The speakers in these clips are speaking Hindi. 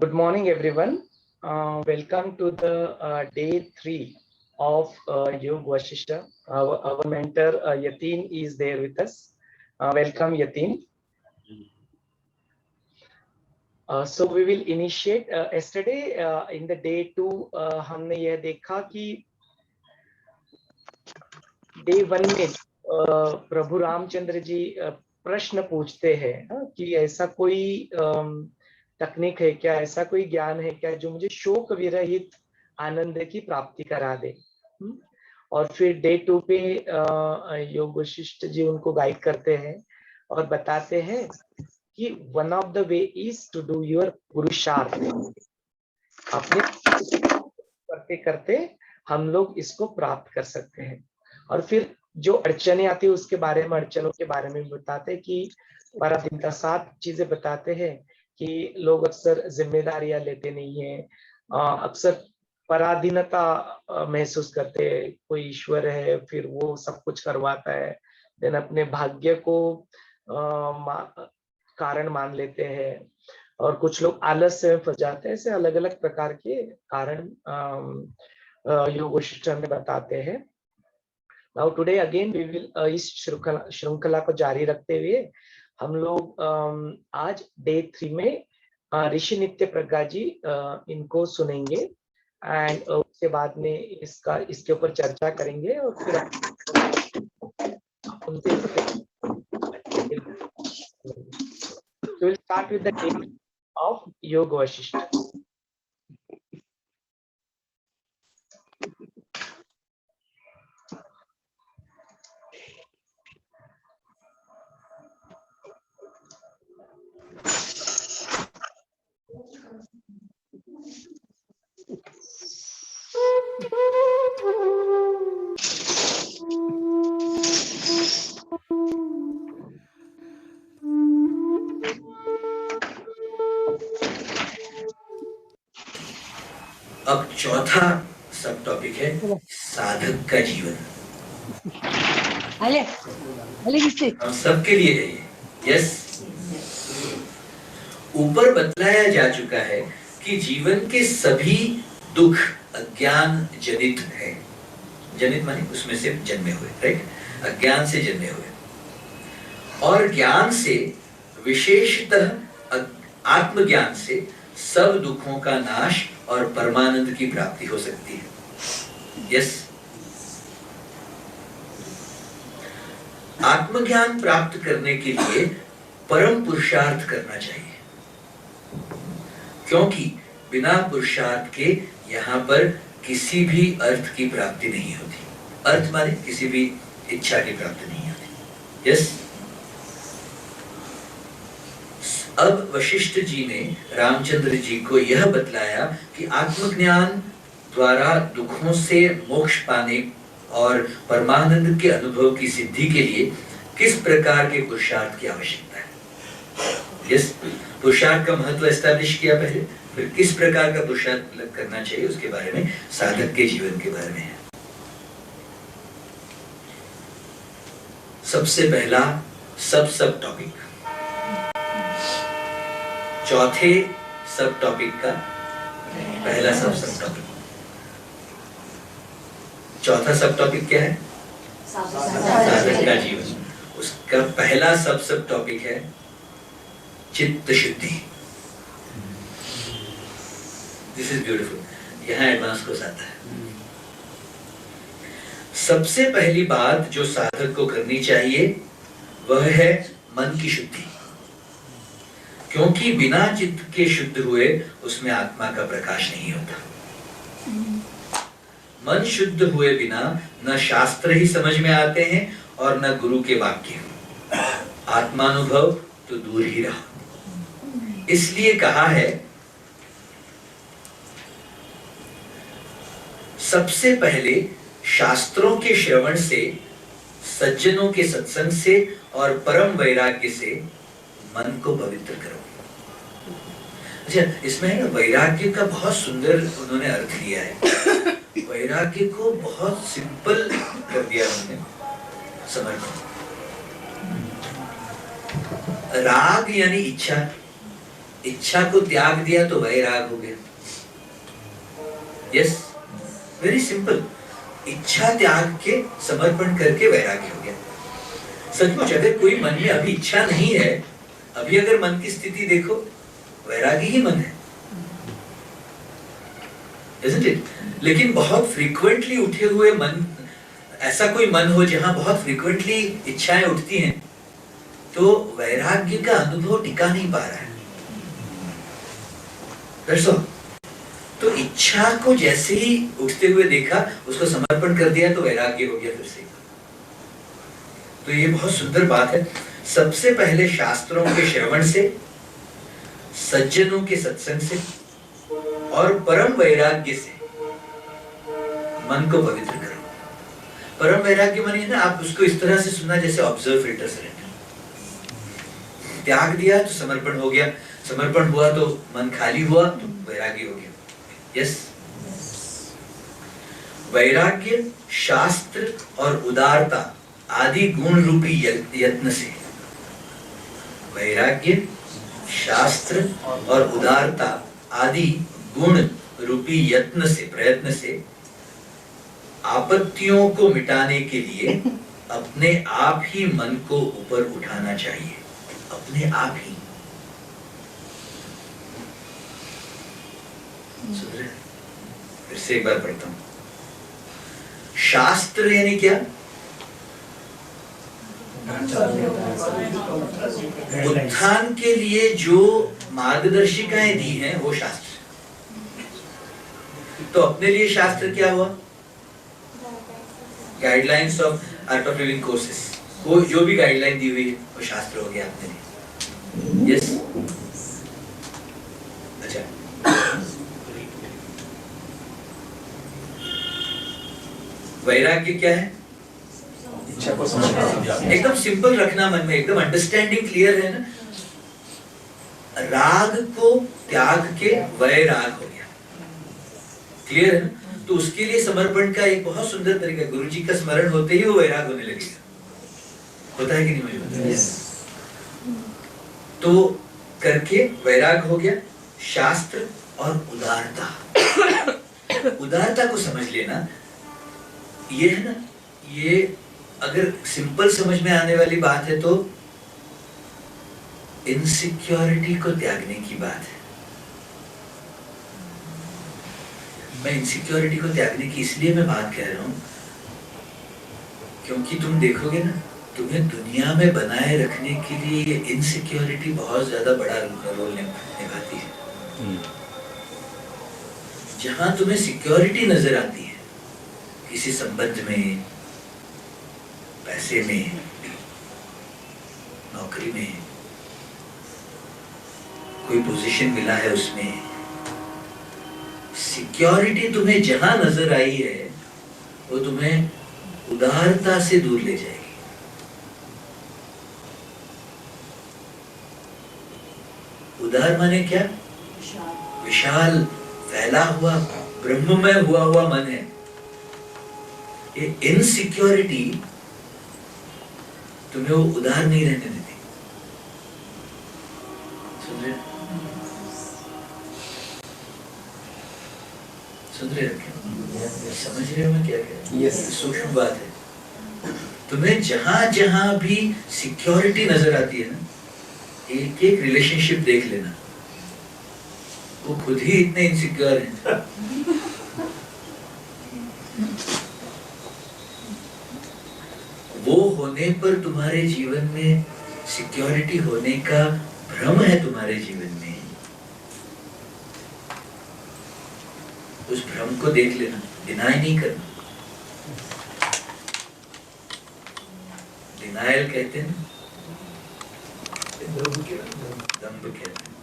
Good morning, everyone. Welcome to the day 3 of Yog Vasishta. Our mentor Yatin is there with us. Welcome, Yatin. So we will initiate. Yesterday in the day 2, हमने यह देखा कि day 1 में प्रभु रामचंद्र जी प्रश्न पूछते हैं कि ऐसा कोई तकनीक है क्या, ऐसा कोई ज्ञान है क्या जो मुझे शोक विरहित आनंद की प्राप्ति करा दे। और फिर डे 2 पे योग वशिष्ठ जी उनको गाइड करते हैं और बताते हैं कि one of the way is to do your पुरुषार्थ। अपने करते करते हम लोग इसको प्राप्त कर सकते हैं। और फिर जो अड़चने आती है उसके बारे में, अड़चनों के बारे में बताते हैं कि पराधीनता 7 चीजें बताते हैं कि लोग अक्सर जिम्मेदारियां लेते नहीं है, अक्सर पराधीनता महसूस करते हैं। कोई ईश्वर है फिर वो सब कुछ करवाता है, देन अपने भाग्य को कारण मान लेते हैं, और कुछ लोग आलस से फंस जाते हैं। ऐसे अलग अलग प्रकार के कारण योग वशिष्ठ में बताते हैं। Now today again we will इस श्रृंखला को जारी रखते हुए हम लोग आज डे 3 में ऋषि नित्य प्रज्ञा जी इनको सुनेंगे एंड उसके बाद में इसके ऊपर चर्चा करेंगे और फिर we will start with the day of Yoga Vasishta. अब चौथा सब टॉपिक है साधक का जीवन। हम सबके लिए है ये। यस, ऊपर बतलाया जा चुका है कि जीवन के सभी दुख अज्ञान जनित है। जनित माने उसमें से जन्मे हुए, राइट? अज्ञान से जन्मे हुए, और ज्ञान से, विशेषतः आत्मज्ञान से सब दुखों का नाश और परमानंद की प्राप्ति हो सकती है। यस, आत्मज्ञान प्राप्त करने के लिए परम पुरुषार्थ करना चाहिए, क्योंकि बिना पुरुषार्थ के यहाँ पर किसी भी अर्थ की प्राप्ति नहीं होती। अर्थ माने किसी भी इच्छा की प्राप्ति नहीं होती। यस, अब वशिष्ठ जी ने रामचंद्र जी को यह बतलाया कि आत्मज्ञान द्वारा दुखों से मोक्ष पाने और परमानंद के अनुभव की सिद्धि के लिए किस प्रकार के पुरुषार्थ की आवश्यकता है। यस, पुरुषार्थ का महत्व एस्टैब्लिश किया पहले, फिर किस प्रकार का पुरुषार्थ करना चाहिए उसके बारे में, साधक के जीवन के बारे में है। सबसे पहला सब टॉपिक, चौथे सब टॉपिक का पहला सब टॉपिक। चौथा सब टॉपिक क्या है? साधक का जीवन। उसका पहला सब टॉपिक है चित्त शुद्धि। This is beautiful. यहाँ एडवांस कोर्स आता है। सबसे पहली बात जो साधक को करनी चाहिए वह है मन की शुद्धि, क्योंकि बिना चित्त के शुद्ध हुए उसमें आत्मा का प्रकाश नहीं होता। मन शुद्ध हुए बिना न शास्त्र ही समझ में आते हैं और न गुरु के वाक्य। आत्मानुभव तो दूर ही रहा। इसलिए कहा है सबसे पहले शास्त्रों के श्रवण से, सज्जनों के सत्संग से और परम वैराग्य से मन को पवित्र करो। अच्छा, इसमें वैराग्य का बहुत सुंदर उन्होंने अर्थ लिया है। वैराग्य को बहुत सिंपल कर दिया उन्होंने। समर्पण, राग यानी इच्छा, इच्छा को त्याग दिया तो वैराग हो गया। Yes, very simple. इच्छा त्याग के समर्पण करके वैराग्य हो गया। सचमुच अगर कोई मन में अभी इच्छा नहीं है, अभी अगर मन की स्थिति देखो, वैरागी ही मन है, isn't it? लेकिन बहुत फ्रीक्वेंटली उठे हुए मन, ऐसा कोई मन हो जहां बहुत फ्रीक्वेंटली इच्छाएं उठती हैं, तो वैराग्य का अनुभव टिका नहीं पा रहा है। दर्शकों, तो इच्छा को जैसे ही उठते हुए देखा, उसको समर्पण कर दिया तो वैराग्य हो गया फिर से। तो ये बहुत सुंदर बात है। सबसे पहले शास्त्रों के श्रवण से, सज्जनों के सत्संग से और परम वैराग्य से मन को पवित्र करो। परम वैराग्य मानिए ना, आप उसको इस तरह से सुनना जैसे ऑब्जर्व फिल्टर सरेंडर। त्याग दिया तो समर्पण हो गया, समर्पण हुआ तो मन खाली हुआ तो वैराग्य हो गया। यस, वैराग्य शास्त्र और उदारता आदि गुण रूपी यत्न से, वैराग्य शास्त्र और उदारता आदि गुण रूपी यत्न से, प्रयत्न से आपत्तियों को मिटाने के लिए अपने आप ही मन को ऊपर उठाना चाहिए। अपने आप ही। सुन रहे? फिर से एक बार पढ़ता हूं। शास्त्र यानी क्या? उत्थान के लिए जो मार्गदर्शिकाएं दी हैं वो शास्त्र। तो अपने लिए शास्त्र क्या हुआ? Guidelines of art of living courses. वो जो भी गाइडलाइन दी हुई है वो शास्त्र हो गया अपने लिए। यस, अच्छा, वैराग्य क्या है? इच्छा को समझना, एकदम सिंपल रखना मन में, एकदम अंडरस्टैंडिंग क्लियर है ना। राग को त्याग के वैराग हो गया, क्लियर है ना। तो उसके लिए समर्पण का एक बहुत सुंदर तरीका, गुरु जी का स्मरण होते ही वो वैराग होने लगेगा। होता है कि नहीं? मुझे yes. तो करके वैराग हो गया। शास्त्र और उदारता, उदारता को समझ लेना। ये है ना, ये अगर सिंपल समझ में आने वाली बात है तो इनसिक्योरिटी को त्यागने की बात है। मैं इनसिक्योरिटी को त्यागने की इसलिए मैं बात कह रहा हूं क्योंकि तुम देखोगे ना, तुम्हें दुनिया में बनाए रखने के लिए ये इनसिक्योरिटी बहुत ज्यादा बड़ा रोल निभाती है। जहां तुम्हें सिक्योरिटी नजर आती है, किसी संबंध में, पैसे में, नौकरी में, कोई पोजीशन मिला है उसमें, सिक्योरिटी तुम्हें जहां नजर आई है वो तुम्हें उदारता से दूर ले जाएगी। उदार माने क्या? विशाल, फैला हुआ, ब्रह्ममय हुआ मन है। ये इनसिक्योरिटी तुम्हें वो उदार नहीं रहने देती। सुन रहे? सुन रहे हो क्या? समझ रहे हो मैं क्या कह रहा हूं? Yes. सूक्ष्म बात है। तुम्हें जहां जहां भी सिक्योरिटी नजर आती है ना, एक एक रिलेशनशिप देख लेना, वो खुद ही इतने इनसिक्योर हैं। वो होने पर तुम्हारे जीवन में सिक्योरिटी होने का भ्रम है तुम्हारे जीवन में, उस भ्रम को देख लेना, डिनाई नहीं करना। डिनायल कहते हैं ना, दंभ कहते हैं।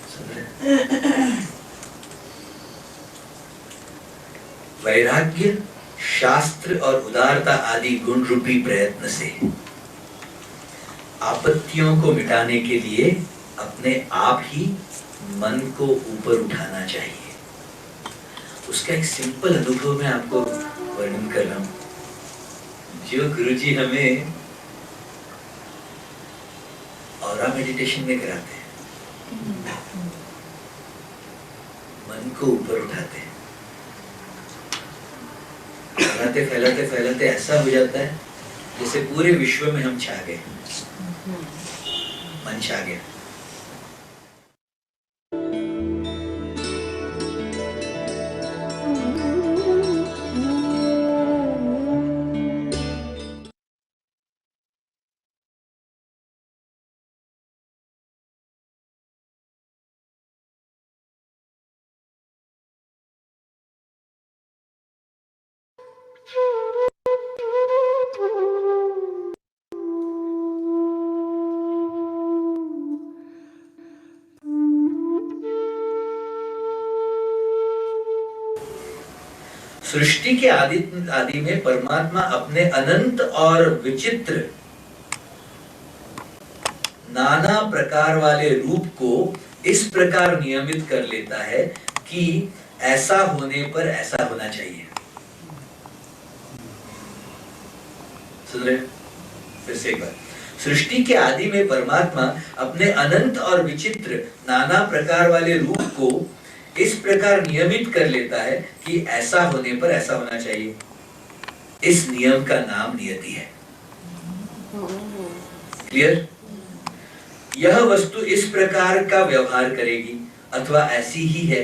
सुन रहे? वैराग्य, शास्त्र और उदारता आदि गुण रूपी प्रयत्न से आपत्तियों को मिटाने के लिए अपने आप ही मन को ऊपर उठाना चाहिए। उसका एक सिंपल अनुभव मैं आपको वर्णन कर रहा हूं। जो गुरुजी हमें ऑरा मेडिटेशन में कराते हैं, मन को ऊपर उठाते हैं, फैलाते फैलाते फैलाते ऐसा हो जाता है जैसे पूरे विश्व में हम छा गए, मन छा गया। सृष्टि के आदि में परमात्मा अपने अनंत और विचित्र नाना प्रकार वाले रूप को इस प्रकार नियमित कर लेता है कि ऐसा होने पर ऐसा होना चाहिए। सुन रहे? फिर से एक बार, सृष्टि के आदि में परमात्मा अपने अनंत और विचित्र नाना प्रकार वाले रूप को इस प्रकार नियमित कर लेता है कि ऐसा होने पर ऐसा होना चाहिए। इस नियम का नाम नियति है। क्लियर? यह वस्तु इस प्रकार का व्यवहार करेगी अथवा ऐसी ही है,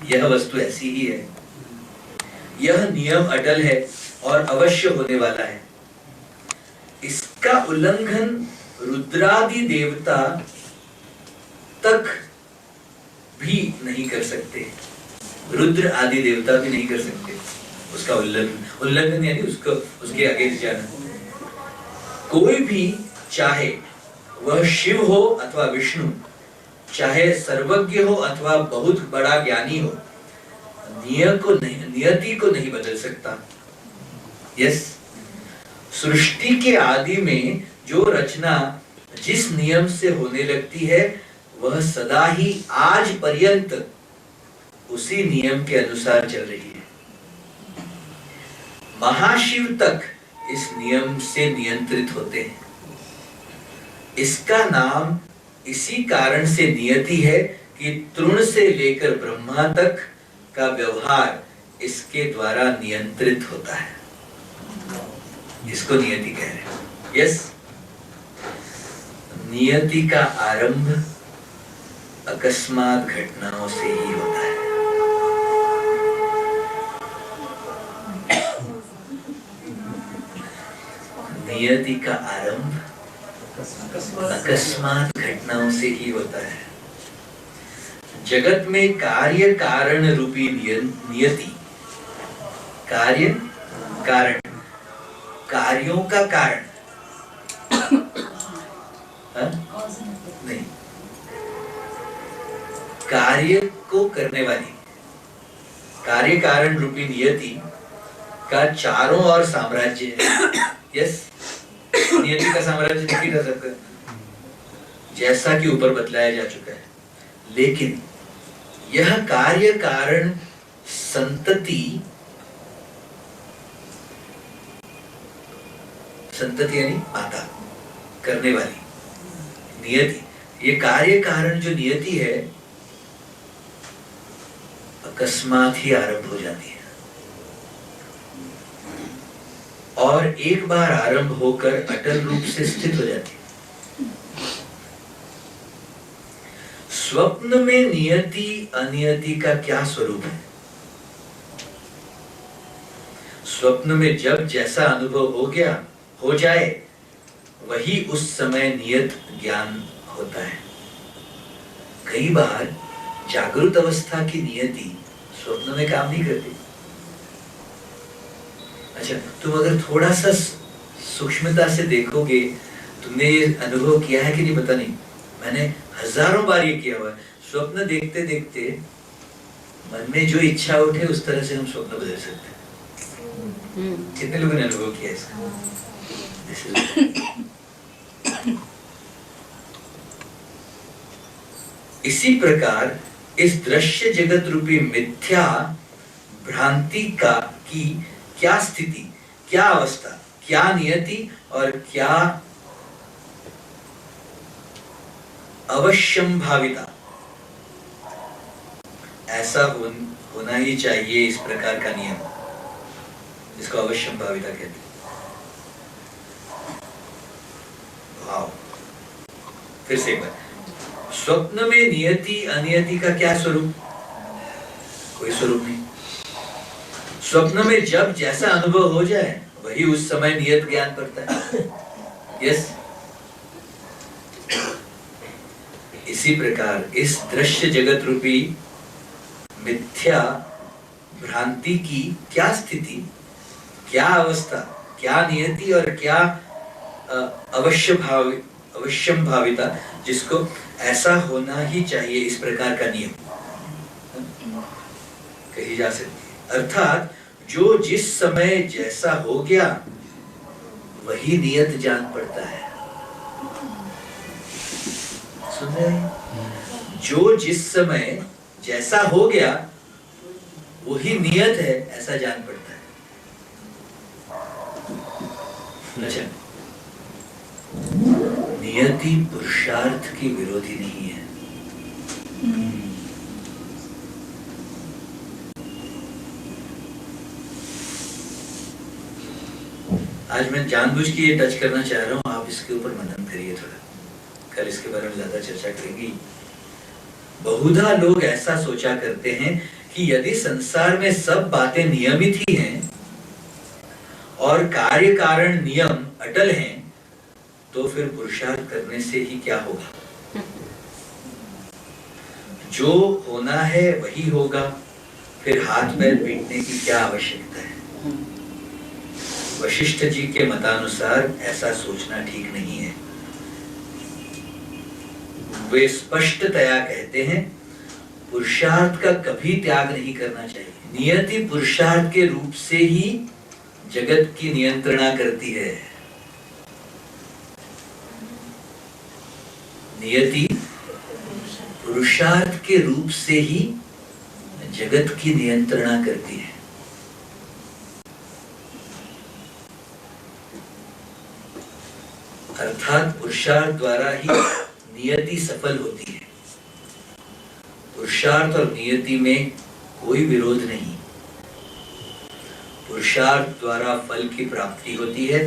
यह वस्तु ऐसी ही है। यह नियम अटल है और अवश्य होने वाला है। इसका उल्लंघन रुद्रादि देवता तक भी नहीं कर सकते, रुद्र आदि देवता भी नहीं कर सकते उसका उल्लंघन यानी उसको उसके आगे जाना। कोई भी, चाहे वह शिव हो अथवा विष्णु, चाहे सर्वज्ञ हो अथवा बहुत बड़ा ज्ञानी हो, नियति को नहीं बदल सकता। यस, सृष्टि के आदि में जो रचना जिस नियम से होने लगती है वह सदा ही आज पर्यंत उसी नियम के अनुसार चल रही है। महाशिव तक इस नियम से नियंत्रित होते हैं। इसका नाम इसी कारण से नियति है कि तृण से लेकर ब्रह्मा तक का व्यवहार इसके द्वारा नियंत्रित होता है। इसको नियति कह रहे हैं। यस, नियति का आरंभ अकस्मात घटनाओं से ही होता है। नियति का आरंभ अकस्मात घटनाओं से ही होता है। जगत में कार्य कारण रूपी नियति, कार्य कारण, कार्यों का कारण नहीं, कार्य को करने वाली कार्य कारण रूपी नियति का चारों ओर साम्राज्य है। यस, नियति का साम्राज्य नहीं रह सकता, जैसा कि ऊपर बतलाया जा चुका है। लेकिन यह कार्य कारण संतति यानी माता, करने वाली नियति, ये कार्य कारण जो नियति है अकस्मात ही आरंभ हो जाती है और एक बार आरंभ होकर अटल रूप से स्थित हो जाती है। स्वप्न में नियति अनियति का क्या स्वरूप है? स्वप्न में जब जैसा अनुभव हो जाए वही उस समय नियत ज्ञान होता है। कई बार जागृत अवस्था की नियति स्वप्न में काम नहीं करती। अच्छा, तुम अगर थोड़ा सा सूक्ष्मता से देखोगे, तुमने ये अनुभव किया है कि नहीं पता नहीं, मैंने हजारों बार ये किया हुआ है। स्वप्न देखते देखते मन में जो इच्छा उठे उस तरह से हम स्वप्न बदल सकते हैं। कितने लोगों ने अनुभव किया इसका? इसी प्रकार इस दृश्य जगत रूपी मिथ्या भ्रांति की क्या स्थिति, क्या अवस्था, क्या नियति और क्या अवश्यम भाविता, ऐसा होना ही चाहिए, इस प्रकार का नियम, जिसको अवश्यम भाविता कहते हैं। वाव। फिर से एक बार, स्वप्न में नियति अनियति का क्या स्वरूप? कोई स्वरूप नहीं। स्वप्न में जब जैसा अनुभव हो जाए वही उस समय नियत ज्ञान पड़ता है। यस। इसी प्रकार इस दृश्य जगत रूपी मिथ्या भ्रांति की क्या स्थिति, क्या अवस्था, क्या नियति और क्या अवश्यम भाविता, जिसको ऐसा होना ही चाहिए, इस प्रकार का नियम कही जा सकती है। अर्थात जो जिस समय जैसा हो गया वही नियत जान पड़ता है। सुन रहे हैं? जो जिस समय जैसा हो गया वही नियत है, ऐसा जान पड़ता है। अच्छा, नियति पुरुषार्थ की विरोधी नहीं है। आज मैं जानबूझ के ये टच करना चाह रहा हूं, आप इसके ऊपर मनन करिए थोड़ा, कल इसके बारे में ज्यादा चर्चा करेंगे। बहुधा लोग ऐसा सोचा करते हैं कि यदि संसार में सब बातें नियमित ही हैं और कार्य कारण नियम अटल हैं, तो फिर पुरुषार्थ करने से ही क्या होगा? जो होना है वही होगा, फिर हाथ पैर पीटने की क्या आवश्यकता है? वशिष्ठ जी के मतानुसार ऐसा सोचना ठीक नहीं है। वे स्पष्टतया कहते हैं, पुरुषार्थ का कभी त्याग नहीं करना चाहिए। नियति पुरुषार्थ के रूप से ही जगत की नियंत्रणा करती है। नियति पुरुषार्थ के रूप से ही जगत की नियंत्रणा करती है। अर्थात पुरुषार्थ द्वारा ही नियति सफल होती है। पुरुषार्थ और नियति में कोई विरोध नहीं। पुरुषार्थ द्वारा फल की प्राप्ति होती है,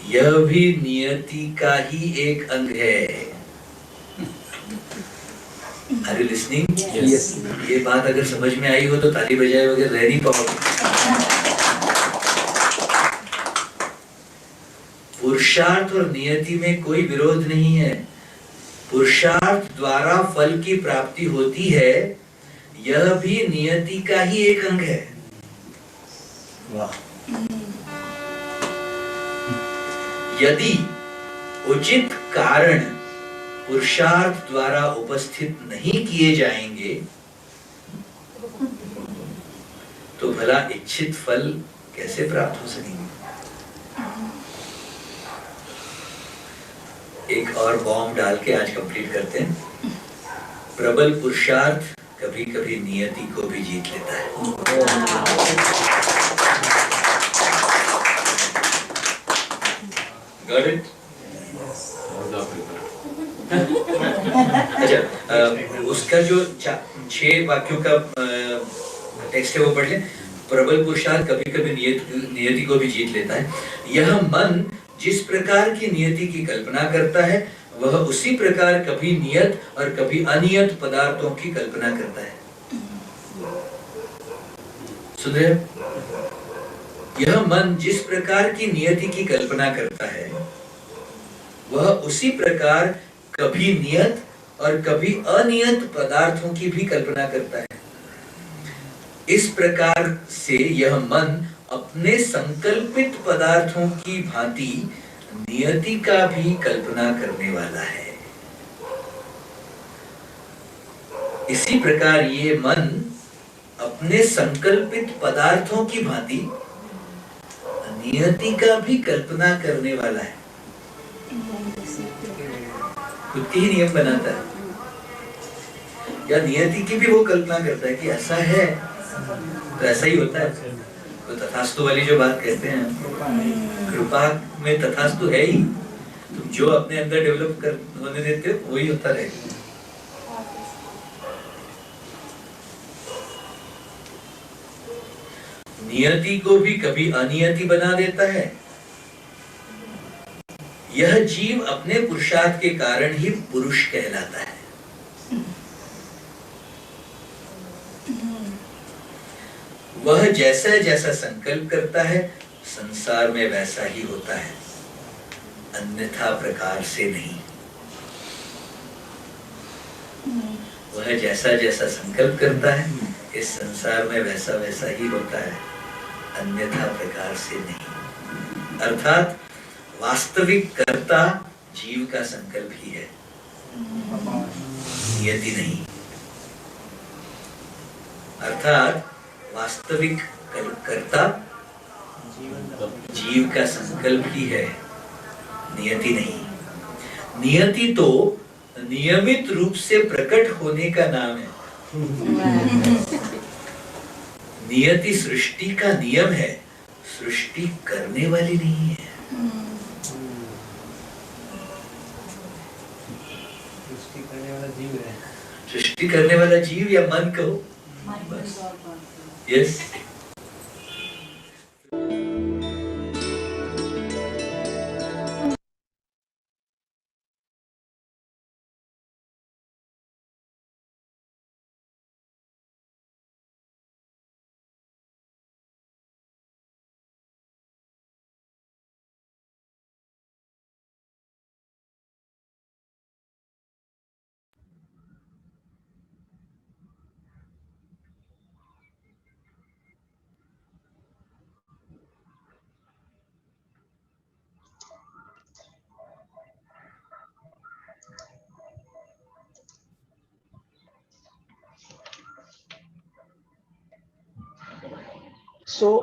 यह भी नियति का ही एक अंग है। Are you listening? Yes. ये बात अगर समझ में आई हो तो ताली बजाए बगैर रह नहीं पाओगे। पुरुषार्थ और नियति में कोई विरोध नहीं है। पुरुषार्थ द्वारा फल की प्राप्ति होती है, यह भी नियति का ही एक अंग है। वाह। यदि उचित कारण पुरुषार्थ द्वारा उपस्थित नहीं किए जाएंगे तो भला इच्छित फल कैसे प्राप्त हो सकेंगे? एक और बॉम्ब डाल के आज कंप्लीट करते हैं। प्रबल पुरुषार्थ कभी कभी नियति को भी जीत लेता है। Got it? अच्छा, उसका जो 6 वाक्यों का टेक्स्ट है वो पढ़ लें। प्रबल पुरुषार्थ कभी कभी नियति को भी जीत लेता है। यह मन जिस प्रकार की नियति की कल्पना करता है, वह उसी प्रकार कभी नियत और कभी अनियत पदार्थों की कल्पना करता है। सुन रहे हो? यह मन जिस प्रकार की नियति की कल्पना करता है, वह उसी प्रकार कभी नियत और कभी अनियत पदार्थों की भी कल्पना करता है। इस प्रकार से यह मन अपने संकल्पित पदार्थों की भांति नियति का भी कल्पना करने वाला है। इसी प्रकार ये मन अपने संकल्पित पदार्थों की भांति नियति का भी कल्पना करने वाला है। खुद की ही नियम बनाता है या नियति की भी वो कल्पना करता है कि ऐसा है तो ऐसा ही होता है। तो तथास्तु वाली जो बात कहते हैं, कृपा में तथास्तु है ही, तुम जो अपने अंदर डेवलप कर होने देते हो वही होता रहेगा। नियति को भी कभी अनियति बना देता है। यह जीव अपने पुरुषार्थ के कारण ही पुरुष कहलाता है। वह जैसा जैसा संकल्प करता है संसार में वैसा ही होता है, अन्यथा प्रकार से नहीं। वह जैसा जैसा संकल्प करता है इस संसार में वैसा वैसा ही होता है, अन्यथा प्रकार से नहीं। अर्थात वास्तविक कर्ता जीव का संकल्प ही है, नियति नहीं। अर्थात वास्तविक कर्ता जीव का संकल्प ही है, नियति नहीं। नियति तो नियमित रूप से प्रकट होने का नाम है। नियति सृष्टि का नियम है, सृष्टि करने वाली नहीं है। सृष्टि करने वाला जीव है। सृष्टि करने वाला जीव या मन कहो, बस। यस।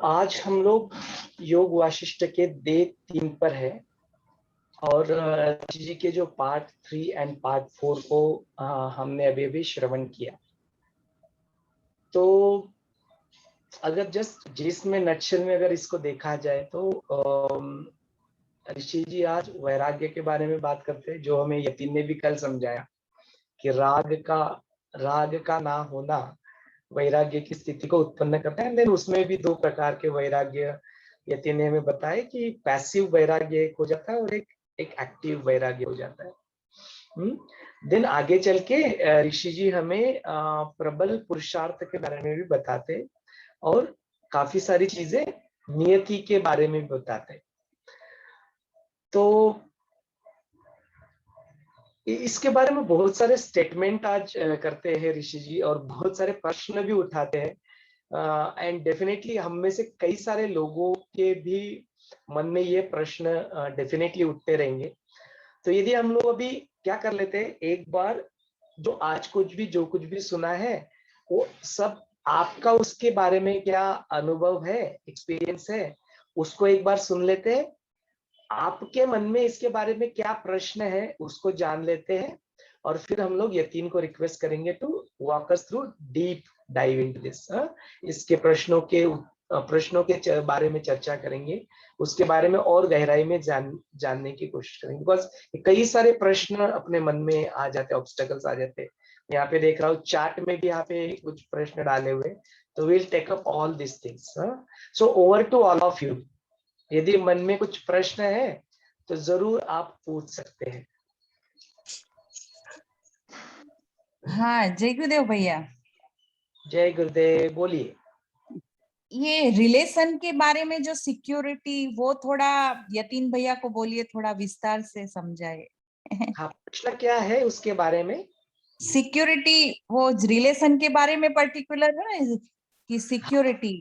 आज हम लोग योग वाशिष्ठ के डे 3 पर है और जी के जो पार्ट 3 एंड पार्ट 4 को हमने अभी श्रवण किया। तो अगर जस्ट जिसमें नटशेल में अगर इसको देखा जाए तो ऋषि जी आज वैराग्य के बारे में बात करते हैं, जो हमें यतीन ने भी कल समझाया कि राग का ना होना वैराग्य की स्थिति को उत्पन्न करता है। देन उसमें भी 2 प्रकार के वैराग्य यतीन ने हमें बताया कि पैसिव वैराग्य एक हो जाता है और एक एक्टिव वैराग्य हो जाता है। देन आगे चल के ऋषि जी हमें प्रबल पुरुषार्थ के बारे में भी बताते और काफी सारी चीजें नियति के बारे में भी बताते। तो इसके बारे में बहुत सारे स्टेटमेंट आज करते हैं ऋषि जी और बहुत सारे प्रश्न भी उठाते हैं एंड डेफिनेटली हम में से कई सारे लोगों के भी मन में ये प्रश्न डेफिनेटली उठते रहेंगे। तो यदि हम लोग अभी क्या कर लेते हैं, एक बार जो आज जो कुछ भी सुना है वो सब आपका उसके बारे में क्या अनुभव है, एक्सपीरियंस है, उसको एक बार सुन लेते हैं। आपके मन में इसके बारे में क्या प्रश्न है उसको जान लेते हैं और फिर हम लोग यतीन को रिक्वेस्ट करेंगे to walk us through deep dive into this. इसके प्रश्नों के बारे में चर्चा करेंगे, उसके बारे में और गहराई में जानने की कोशिश करेंगे। बिकॉज कई सारे प्रश्न अपने मन में आ जाते हैं, ऑब्स्टेकल्स आ जाते हैं। यहाँ पे देख रहा हूँ चार्ट में भी यहाँ पे कुछ प्रश्न डाले हुए, तो will take up all this things. So over to all of you, यदि मन में कुछ प्रश्न है तो जरूर आप पूछ सकते हैं। हाँ, जय गुरुदेव भैया। जय गुरुदेव, बोलिए। ये रिलेशन के बारे में जो सिक्योरिटी, वो थोड़ा यतीन भैया को बोलिए, थोड़ा विस्तार से समझाए। हाँ, प्रश्न क्या है उसके बारे में? सिक्योरिटी, वो रिलेशन के बारे में पर्टिकुलर है ना कि सिक्योरिटी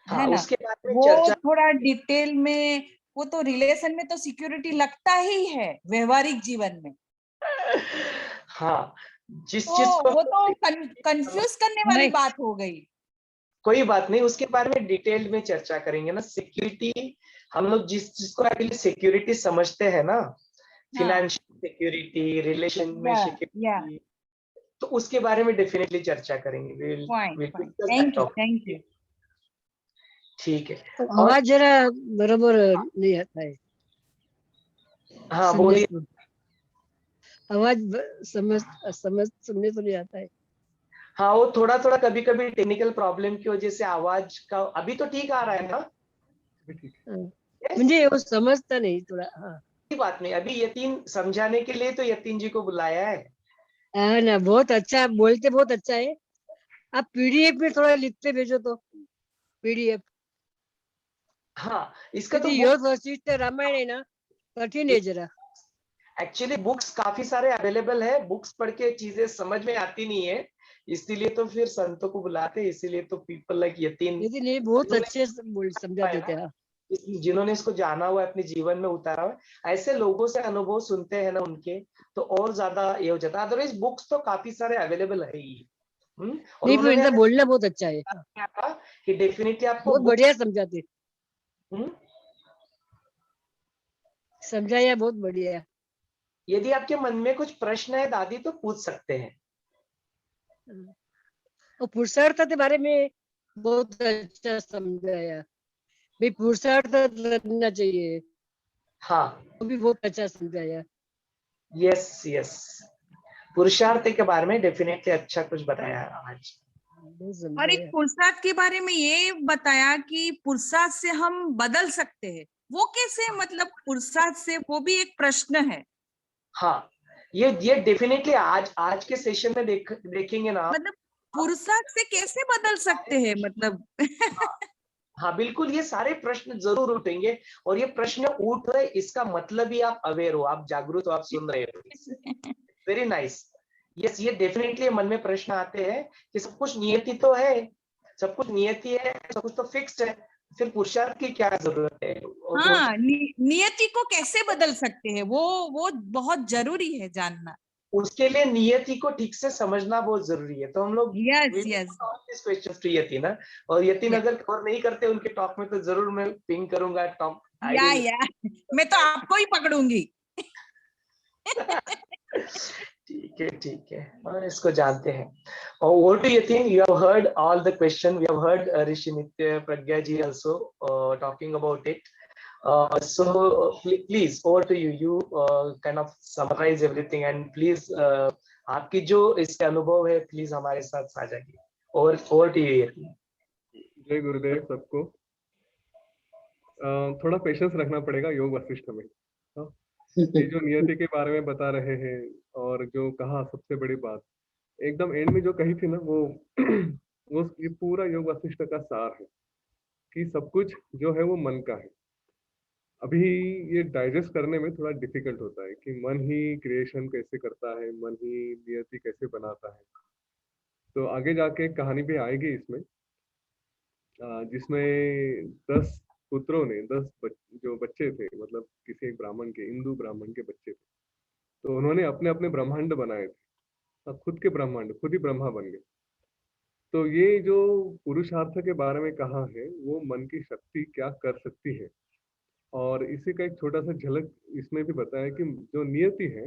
है ना, उसके बारे में वो चर्चा। थोड़ा डिटेल में। वो तो रिलेशन में तो सिक्योरिटी लगता ही है व्यवहारिक जीवन में। हाँ, जिस तो चीज को वो तो कंफ्यूज करने वाली बात हो गई। कोई बात नहीं, उसके बारे में डिटेल में चर्चा करेंगे ना। सिक्योरिटी, हम लोग जिस चीज को एक्चुअली सिक्योरिटी समझते हैं ना, फिनेंशियल सिक्योरिटी, रिलेशन में सिक्योरिटी, तो उसके बारे में डेफिनेटली चर्चा करेंगे। Thank you. ठीक है। आवाज जरा बराबर नहीं आता है। हाँ समझ बोलिए। आवाज समझ समझ सुनने तो नहीं आता है। हाँ वो थोड़ा थोड़ा कभी कभी टेक्निकल प्रॉब्लम की वजह से आवाज का, अभी तो ठीक आ रहा है ना? हाँ, Yes? मुझे वो समझता नहीं थोड़ा। हाँ कोई बात नहीं, अभी यतीन समझाने के लिए तो यतीन जी को बुलाया है। हाँ ना, बहुत अच्छा बोलते, बहुत अच्छा है। आप पीडीएफ में थोड़ा लिखते भेजो तो, पीडीएफ। हाँ इसका तो क्योंकि बुक, योग वशिष्ठ रामायण है ना, कठिन है जरा। एक्चुअली बुक्स काफी सारे अवेलेबल है, बुक्स पढ़ के चीजें समझ में आती नहीं है, इसीलिए तो फिर संतों को बुलाते हैं, इसीलिए तो पीपल लाइक यतीन, लेकिन ये बहुत जिन्होंने अच्छे समझा है देते ना, हैं। हाँ, जिन्होंने इसको जाना हुआ है, अपने जीवन में उतारा हुआ है, ऐसे लोगों से अनुभव सुनते हैं ना उनके, तो और ज्यादा ये हो जाता है। अदरवाइज बुक्स तो काफी सारे अवेलेबल है ही। और नहीं पर उन्होंने इनका हमें बोलना बहुत अच्छा है। हाँ, क्या कहा कि डेफिनेटली आपको बहुत बुक, बढ़िया समझाते, समझाया बहुत बढ़िया। यदि आपके मन में कुछ प्रश्न है दादी तो पूछ सकते हैं। और पुरुषार्थ के बारे में बहुत अच्छा समझाया, भाई पुरुषार्थ करना चाहिए, हाँ वो भी बहुत अच्छा समझाया। यस यस, पुरुषार्थ के बारे में डेफिनेटली अच्छा कुछ बताया आज। बहुत और एक समझाया। पुरुषार्थ के बारे में ये बताया कि पुरुषार्थ से हम बदल सकते हैं, वो कैसे, मतलब पुरुषार्थ से, वो भी एक प्रश्न है। हाँ ये डेफिनेटली आज आज के सेशन में देखेंगे ना आप। मतलब पुरुषार्थ से कैसे बदल सकते हैं, मतलब हाँ बिल्कुल, ये सारे प्रश्न जरूर उठेंगे, और ये प्रश्न उठ रहे इसका मतलब ही आप अवेयर हो, आप जागरूक हो, आप सुन रहे हो। Very nice. यस, ये डेफिनेटली मन में प्रश्न आते हैं कि सब कुछ नियति तो है, सब कुछ नियति है, सब कुछ तो फिक्स्ड है, फिर पुरुषार्थ की क्या जरूरत है? और हाँ, नियति को कैसे बदल सकते हैं, वो बहुत जरूरी है जानना। उसके लिए नियति को ठीक से समझना बहुत जरूरी है। तो हम लोग yes yes question to Yatin ना, और यतीन अगर कवर नहीं करते उनके टॉक में तो जरूर मैं पिंग करूंगा टॉक आईडी। या मैं तो आपको ही पकड़ूंगी। ठीक है, और इसको जानते हैं। और what do you think? You have heard all the question. We have heard Rishi Nitya Pragya ji also talking about it. Please over to you. You kind of summarize everything, and please आपकी जो इसके अनुभव है प्लीज हमारे साथ साझा कीजिए। over to you Yatin. जय गुरुदेव सबको। थोड़ा पेशेंस रखना पड़ेगा योग वशिष्ठ में। हाँ, ये जो नियति के बारे में बता रहे हैं और जो कहा सबसे बड़ी बात एकदम एंड में जो कही थी ना वो वो ये पूरा योग वशिष्ठ का सार है कि सब कुछ जो है वो मन का है। अभी ये डाइजेस्ट करने में थोड़ा डिफिकल्ट होता है कि मन ही क्रिएशन कैसे करता है, मन ही नियति कैसे बनाता है। तो आगे जाके कहानी भी आएगी इसमें, जिसमें 10 पुत्रों ने जो बच्चे थे, मतलब किसी एक ब्राह्मण के, हिंदू ब्राह्मण के बच्चे थे, तो उन्होंने अपने अपने ब्रह्मांड बनाए थे। खुद के ब्रह्मांड, खुद ही ब्रह्मा बन गए। तो ये जो पुरुषार्थ के बारे में कहा है वो मन की शक्ति क्या कर सकती है, और इसी का एक छोटा सा झलक इसमें भी बताया कि जो नियति है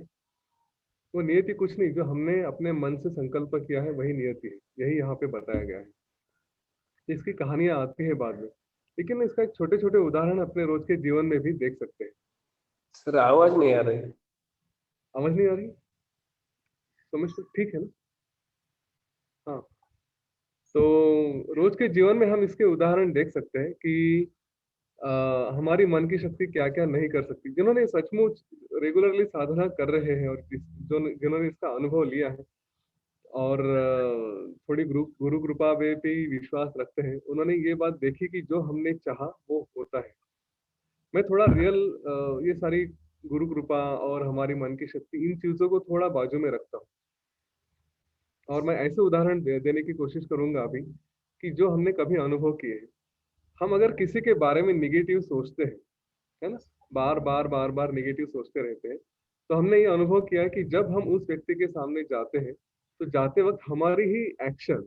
वो नियति कुछ नहीं, जो हमने अपने मन से संकल्प किया है वही नियति है, यही यहाँ पे बताया गया है। इसकी कहानियां आती है बाद में, लेकिन इसका एक छोटे छोटे उदाहरण अपने रोज के जीवन में भी देख सकते हैं। सर आवाज नहीं आ रही। समझ नहीं आ रही? समझ तो ठीक है ना? हाँ, तो रोज के जीवन में हम इसके उदाहरण देख सकते हैं कि हमारी मन की शक्ति क्या क्या नहीं कर सकती। जिन्होंने सचमुच रेगुलरली साधना कर रहे हैं और जिन्होंने इसका अनुभव लिया है और थोड़ी गुरु कृपा पे भी विश्वास रखते हैं, उन्होंने ये बात देखी कि जो हमने चाहा वो होता है। मैं थोड़ा रियल ये सारी गुरु कृपा और हमारी मन की शक्ति, इन चीजों को थोड़ा बाजू में रखता हूँ, और मैं ऐसे उदाहरण देने की कोशिश करूंगा अभी कि जो हमने कभी अनुभव किए हैं। हम अगर किसी के बारे में निगेटिव सोचते हैं, है ना, बार बार बार बार निगेटिव सोचते रहते हैं, तो हमने ये अनुभव किया है कि जब हम उस व्यक्ति के सामने जाते हैं तो जाते वक्त हमारी ही एक्शन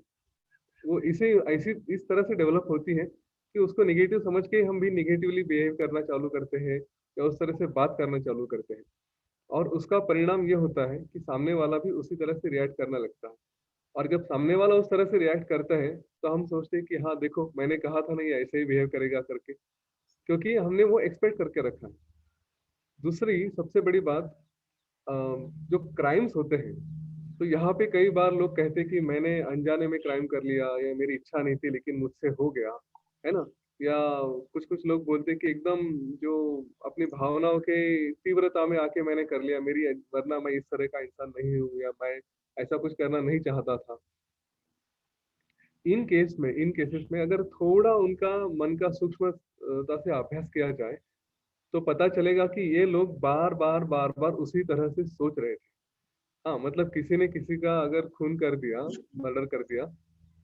वो इसे ऐसी इस तरह से डेवलप होती है कि उसको निगेटिव समझ के हम भी निगेटिवली बिहेव करना चालू करते हैं या उस तरह से बात करना चालू करते हैं, और उसका परिणाम ये होता है कि सामने वाला भी उसी तरह से रिएक्ट करने लगता है। और जब सामने वाला उस तरह से रिएक्ट करता है तो हम सोचते हैं कि हाँ देखो मैंने कहा था ना ये ऐसे ही बिहेव करेगा करके, क्योंकि हमने वो एक्सपेक्ट करके रखा है। दूसरी सबसे बड़ी बात, जो क्राइम्स होते हैं, तो यहाँ पे कई बार लोग कहते हैं कि मैंने अनजाने में क्राइम कर लिया या मेरी इच्छा नहीं थी लेकिन मुझसे हो गया, है ना? या कुछ-कुछ लोग बोलते हैं कि एकदम जो अपनी भावनाओं के तीव्रता में आके मैंने कर लिया, वरना मैं इस तरह का इंसान नहीं हूँ या मैं ऐसा कुछ करना नहीं चाहता था। इन केसेस में अगर थोड़ा उनका मन का सूक्ष्मता से अभ्यास किया जाए, तो पता चलेगा कि ये लोग बार-बार, बार-बार उसी तरह से सोच रहे थे। हाँ, मतलब किसी ने किसी का अगर खून कर दिया, मर्डर कर दिया,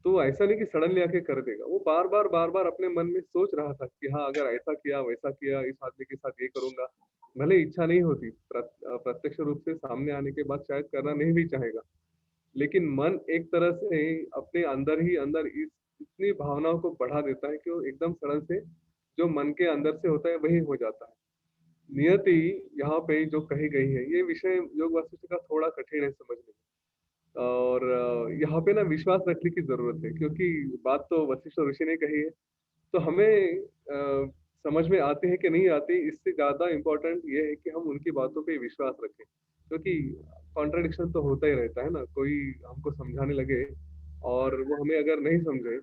तो ऐसा नहीं कि सडनली आके कर देगा। वो बार-बार, बार-बार अपने मन में सोच रहा था कि हाँ, अगर ऐसा किया, वैसा किया, इस आदमी के साथ ये करूँगा। भले इच्छा नहीं होती, प्रत्यक्ष रूप से सामने आने के बाद शायद करना नहीं भी चाहेगा। लेकिन मन एक तरह से अपने अंदर ही अंदर इतनी भावनाओं को बढ़ा देता है कि वो एकदम सडन से जो मन के अंदर से होता है, वही हो जाता है। नियति यहाँ पे जो कही गई है, ये विषय योग वासिष्ठ का थोड़ा कठिन है समझने में, और यहाँ पे ना विश्वास रखने की ज़रूरत है, क्योंकि बात तो वशिष्ठ ऋषि ने कही है, तो हमें समझ में आती है कि नहीं आती, इससे ज़्यादा इम्पोर्टेंट ये है कि हम उनकी बातों पे विश्वास रखें। क्योंकि कॉन्ट्रडिक्शन तो होता ही रहता है ना, कोई हमको समझाने लगे और वो हमें अगर नहीं समझे,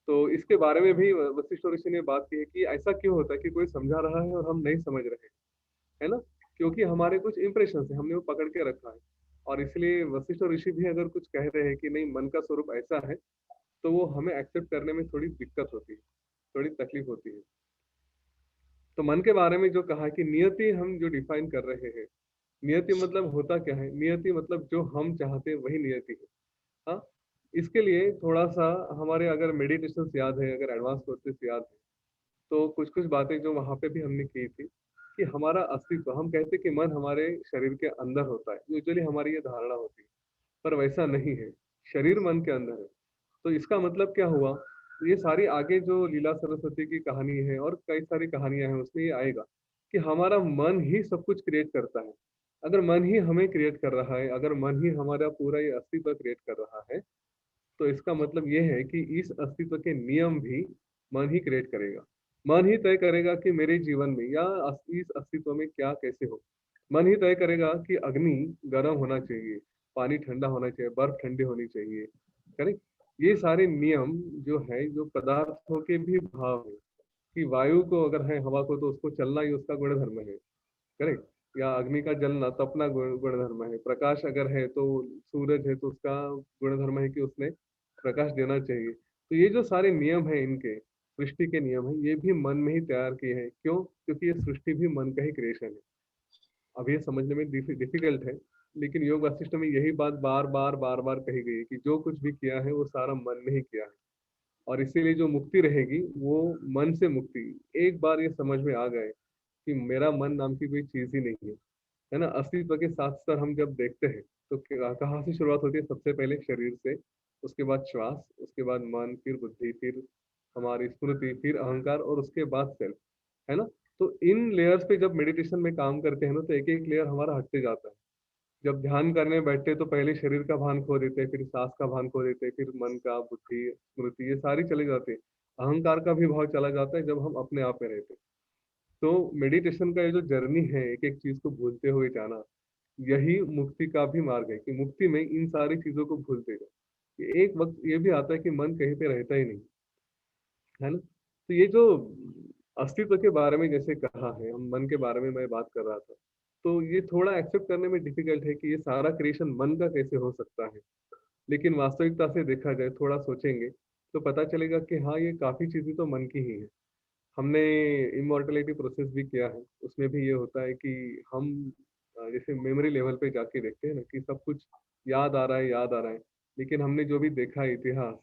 तो इसके बारे में भी वशिष्ठ ऋषि ने बात की है कि ऐसा क्यों होता है कि कोई समझा रहा है और हम नहीं समझ रहे हैं। है ना? क्योंकि हमारे कुछ इम्प्रेशंस हैं, हमने वो पकड़ के रखा है, और इसलिए वशिष्ठ ऋषि भी अगर कुछ कह रहे हैं कि नहीं मन का स्वरूप ऐसा है, तो वो हमें एक्सेप्ट करने में थोड़ी दिक्कत होती है, थोड़ी तकलीफ होती है। तो मन के बारे में जो कहा कि नियति हम जो डिफाइन कर रहे हैं, नियति मतलब होता क्या है? नियति मतलब जो हम चाहते हैं वही नियति है। हाँ? इसके लिए थोड़ा-सा हमारे अगर मेडिटेशंस याद है, अगर एडवांस कोर्सेस याद है, तो कुछ-कुछ बातें जो वहाँ पे भी हमने की थी, कि हमारा अस्तित्व, हम कहते हैं कि मन हमारे शरीर के अंदर होता है, यूजुअली हमारी ये धारणा होती है, पर वैसा नहीं है, शरीर मन के अंदर है। तो इसका मतलब क्या हुआ? ये सारी आगे जो लीला सरस्वती की कहानी है और कई सारी कहानियाँ हैं, उसमें ये आएगा कि हमारा मन ही सब कुछ क्रिएट करता है। अगर मन ही हमें क्रिएट कर रहा है, अगर मन ही हमारा पूरा ये अस्तित्व क्रिएट कर रहा है, तो इसका मतलब ये है कि इस अस्तित्व के नियम भी मन ही क्रिएट करेगा। मन ही तय करेगा कि मेरे जीवन में या इस अस्तित्व में क्या कैसे हो। मन ही तय करेगा कि अग्नि गर्म होना चाहिए, पानी ठंडा होना चाहिए, बर्फ ठंडी होनी चाहिए, करेक्ट? ये सारे नियम जो है, जो पदार्थों के भी भाव है, कि वायु को अगर है, हवा को, तो उसको चलना ही उसका गुणधर्म है, करेक्ट? या अग्नि का जलना तपना गुणधर्म है। प्रकाश अगर है तो सूरज है तो उसका गुणधर्म है कि उसने प्रकाश देना चाहिए। तो ये जो सारे नियम हैं इनके, सृष्टि के नियम हैं, ये भी मन में ही तैयार किए हैं। क्यों? क्योंकि ये सृष्टि भी मन का ही क्रिएशन है। अब ये समझने में डिफिकल्ट है, लेकिन योग वासिष्ठ में यही बात बार-बार, बार-बार कही गई है कि जो कुछ भी किया है वो सारा मन ने ही किया है। और इसीलिए जो मुक्ति रहेगी वो मन से मुक्ति। एक बार ये समझ में आ गए कि मेरा मन नाम की कोई चीज़ ही नहीं है ना? अस्तित्व के साथ साथ हम जब देखते हैं, तो कहाँ से शुरुआत होती है? सबसे पहले शरीर से, उसके बाद श्वास, उसके बाद मन, फिर बुद्धि, फिर हमारी स्मृति, फिर अहंकार और उसके बाद सेल्फ, है ना? तो इन लेयर्स पे जब मेडिटेशन में काम करते हैं ना, तो एक-एक लेयर हमारा हटते जाता है। जब ध्यान करने बैठते हैं तो पहले शरीर का भान खो देते हैं, फिर सांस का भान खो देते हैं, फिर मन का, बुद्धि, स्मृति, ये सारी चली जाती है। अहंकार का भी भाव चला जाता है जब हम अपने आप में रहते हैं। तो मेडिटेशन का ये जो जर्नी है, एक-एक चीज़ को भूलते हुए जाना, यही मुक्ति का भी मार्ग है कि मुक्ति में इन सारी चीज़ों को भूलते जाओ। एक वक़्त ये भी आता है कि मन कहीं पे रहता ही नहीं, है ना? तो ये जो अस्तित्व के बारे में जैसे कहा है, हम मन के बारे में मैं बात कर रहा था, तो ये थोड़ा एक्सेप्ट करने में डिफ़िकल्ट है कि ये सारा क्रिएशन मन का कैसे हो सकता है? लेकिन वास्तविकता से देखा जाए, थोड़ा सोचेंगे, तो पता चलेगा कि हाँ, ये काफ़ी चीज़ें तो मन की ही हैं। हमने इमॉर्टैलिटी प्रोसेस भी किया है, उसमें भी ये होता है कि हम जैसे मेमोरी लेवल पे जाके देखते हैं ना कि सब कुछ याद आ रहा है, लेकिन हमने जो भी देखा है इतिहास,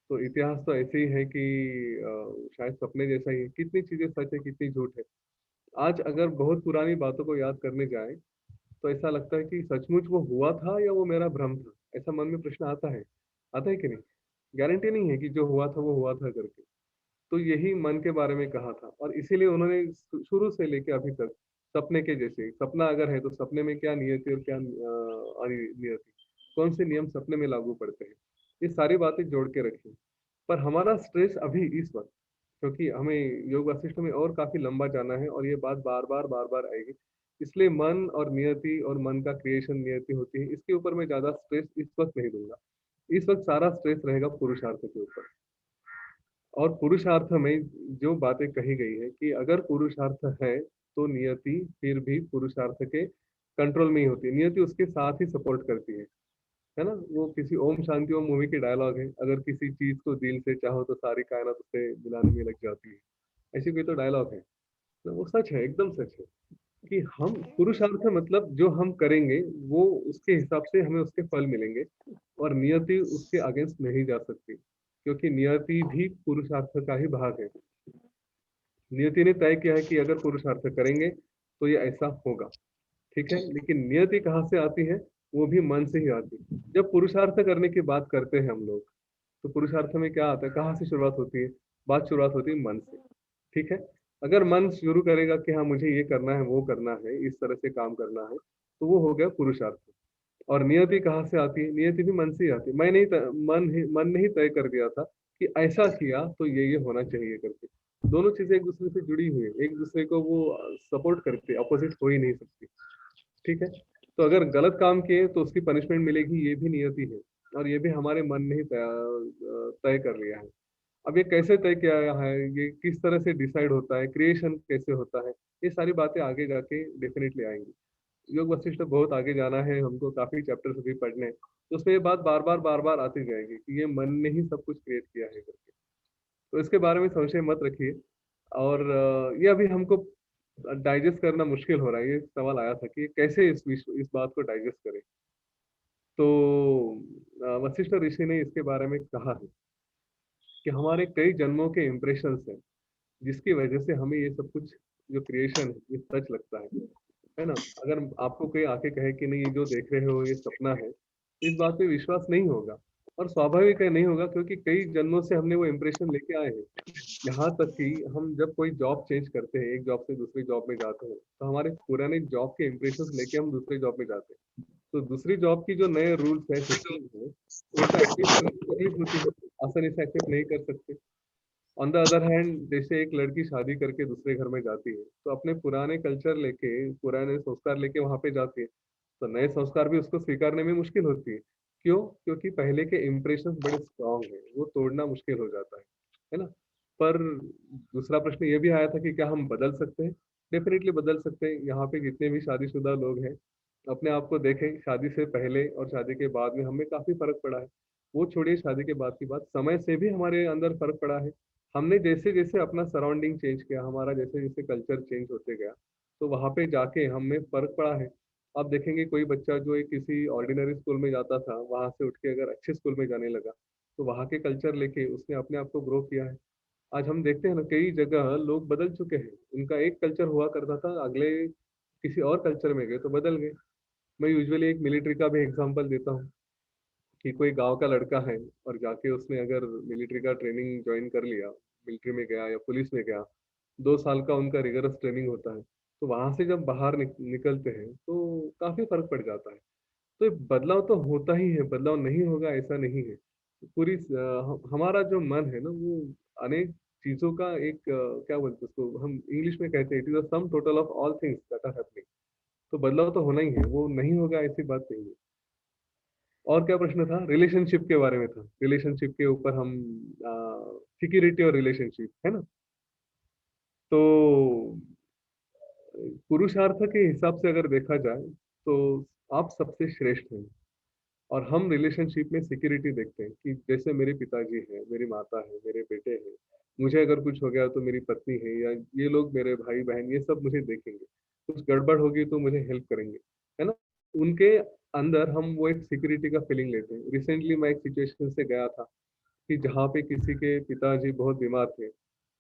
तो इतिहास तो ऐसे ही है कि शायद सपने जैसा ही है, कितनी चीज़ें सच है, कितनी झूठ है। आज अगर बहुत पुरानी बातों को याद करने जाएँ, तो ऐसा लगता है कि सचमुच वो हुआ था या वो मेरा भ्रम था? ऐसा मन में प्रश्न आता है कि नहीं? गारंटी नहीं है कि जो हुआ था वो हुआ था करके। तो यही मन के बारे में कहा था और इसीलिए उन्होंने शुरू से लेके अभी तक सपने के जैसे, सपना अगर है तो सपने में क्या नियति और क्या अनियति, कौन से नियम सपने में लागू पड़ते हैं, ये सारी बातें जोड़ के रखी। पर हमारा स्ट्रेस अभी इस वक्त, क्योंकि हमें योग वासिष्ठ में और काफी लंबा जाना है और ये बात बार बार आएगी, इसलिए मन और नियति और मन का क्रिएशन नियति होती है, इसके ऊपर मैं ज्यादा स्ट्रेस इस वक्त नहीं दूंगा। इस वक्त सारा स्ट्रेस रहेगा पुरुषार्थ के ऊपर। और पुरुषार्थ में जो बातें कही गई है कि अगर पुरुषार्थ है तो नियति फिर भी पुरुषार्थ के कंट्रोल में ही होती है, नियति उसके साथ ही सपोर्ट करती है ना। वो किसी ओम शांति ओम मूवी की डायलॉग है, अगर किसी चीज को दिल से चाहो तो सारी कायनात उसे मिलाने में लग जाती है, ऐसी कोई तो डायलॉग है। तो वो सच है, एकदम सच है कि हम पुरुषार्थ मतलब जो हम करेंगे वो उसके हिसाब से हमें उसके फल मिलेंगे, और नियति उसके अगेंस्ट नहीं जा सकती, क्योंकि नियति भी पुरुषार्थ का ही भाग है। नियति ने तय किया है कि अगर पुरुषार्थ करेंगे तो ये ऐसा होगा, ठीक है। लेकिन नियति कहाँ से आती है? वो भी मन से ही आती है। जब पुरुषार्थ करने की बात करते हैं हम लोग, तो पुरुषार्थ में क्या आता है, कहाँ से शुरुआत होती है? बात शुरुआत होती है मन से, ठीक है। अगर मन शुरू करेगा कि हाँ मुझे ये करना है, वो करना है, इस तरह से काम करना है, तो वो हो गया पुरुषार्थ। और नियति कहाँ से आती है? नियति भी मन से ही आती है। मैं नहीं मन ने ही तय कर दिया था कि ऐसा किया तो ये होना चाहिए करके। दोनों चीजें एक दूसरे से जुड़ी हुई है, एक दूसरे को वो सपोर्ट करते, अपोजिट हो ही नहीं सकती, ठीक है। तो अगर गलत काम किए तो उसकी पनिशमेंट मिलेगी, ये भी नियति है, और ये भी हमारे मन ने ही तय कर लिया है। अब ये कैसे तय किया है, ये किस तरह से डिसाइड होता है, क्रिएशन कैसे होता है, ये सारी बातें आगे जाके डेफिनेटली आएंगी। योग वशिष्ठ बहुत आगे जाना है हमको, काफी चैप्टर्स अभी पढ़ने हैं, तो उसमें ये बात बार बार आती जाएगी कि ये मन ने ही सब कुछ क्रिएट किया है करके। तो इसके बारे में संशय मत रखिए। और ये अभी हमको डाइजेस्ट करना मुश्किल हो रहा है, ये सवाल आया था कि कैसे इस बात को डाइजेस्ट करें। तो वशिष्ठ ऋषि ने इसके बारे में कहा है कि हमारे कई जन्मों के इम्प्रेशंस हैं, जिसकी वजह से हमें ये सब कुछ जो क्रिएशन है ये सच लगता है ना। अगर आपको कोई आके कहे कि नहीं ये जो देख रहे हो ये सपना है, इस बात पे विश्वास नहीं होगा, और स्वाभाविक है नहीं होगा, क्योंकि कई जन्मों से हमने वो इम्प्रेशन लेके आए हैं। यहाँ तक कि हम जब कोई जॉब चेंज करते हैं, एक जॉब से दूसरी जॉब में जाते हैं, तो हमारे पुराने जॉब के इम्प्रेशंस लेके हम दूसरी जॉब में जाते हैं। तो दूसरी जॉब की जो नए रूल्स है, सिस्टम है, उनको एक्सेप्ट करने में तकलीफ होती है, आसानी से एक्सेप्ट नहीं कर सकते। ऑन द अदर हैंड, जैसे एक लड़की शादी करके दूसरे घर में जाती है, तो अपने पुराने कल्चर लेके, पुराने संस्कार लेके वहां पे जाती है, तो नए संस्कार भी उसको स्वीकारने में मुश्किल होती है। क्यों? क्योंकि पहले के इम्प्रेशंस बड़े स्ट्रांग हैं, वो तोड़ना मुश्किल हो जाता है ना। पर दूसरा प्रश्न ये भी आया था कि क्या हम बदल सकते हैं? डेफिनेटली बदल सकते हैं। यहाँ पे जितने भी शादीशुदा लोग हैं, अपने आप को देखें, शादी से पहले और शादी के बाद में हमें काफी फर्क पड़ा है। वो छोड़िए शादी के बाद की बात, समय से भी हमारे अंदर फर्क पड़ा है। हमने जैसे जैसे अपना सराउंडिंग चेंज किया, हमारा जैसे जैसे कल्चर चेंज होते गया, तो वहाँ पे जाके हमें फर्क पड़ा है। आप देखेंगे कोई बच्चा जो एक किसी ऑर्डिनरी स्कूल में जाता था, वहां से उठ के अगर अच्छे स्कूल में जाने लगा, तो वहाँ के कल्चर लेके उसने अपने आप को ग्रो किया है। आज हम देखते हैं ना, कई जगह लोग बदल चुके हैं। उनका एक कल्चर हुआ करता था, अगले किसी और कल्चर में गए तो बदल गए। मैं यूजुअली एक मिलिट्री का भी एग्जांपल देता हूँ कि कोई गांव का लड़का है और जाके उसने अगर मिलिट्री का ट्रेनिंग ज्वाइन कर लिया, मिलिट्री में गया या पुलिस में गया, 2 साल का उनका रिगरस ट्रेनिंग होता है, तो वहां से जब बाहर निकलते हैं तो काफी फर्क पड़ जाता है। तो ये बदलाव तो होता ही है, बदलाव नहीं होगा ऐसा नहीं है। पूरी हमारा जो मन है ना, वो अनेक चीजों का एक क्या बोलते हैं उसको, हम इंग्लिश में कहते हैं it is the sum total of all things that are happening. तो बदलाव तो होना ही है, वो नहीं होगा ऐसी बात नहीं है। और क्या प्रश्न था? रिलेशनशिप के बारे में था, रिलेशनशिप के ऊपर हम सिक्योरिटी और रिलेशनशिप है ना। तो पुरुषार्थ के हिसाब से अगर देखा जाए तो आप सबसे श्रेष्ठ हैं, और हम रिलेशनशिप में सिक्योरिटी देखते हैं कि जैसे मेरे पिताजी हैं, मेरी माता है, मेरे बेटे हैं, मुझे अगर कुछ हो गया तो मेरी पत्नी है, या ये लोग मेरे भाई बहन, ये सब मुझे देखेंगे, कुछ गड़बड़ होगी तो मुझे हेल्प करेंगे, है ना। उनके अंदर हम वो एक सिक्योरिटी का फीलिंग लेते हैं। रिसेंटली मैं एक सिचुएशन से गया था कि जहाँ पे किसी के पिताजी बहुत बीमार थे,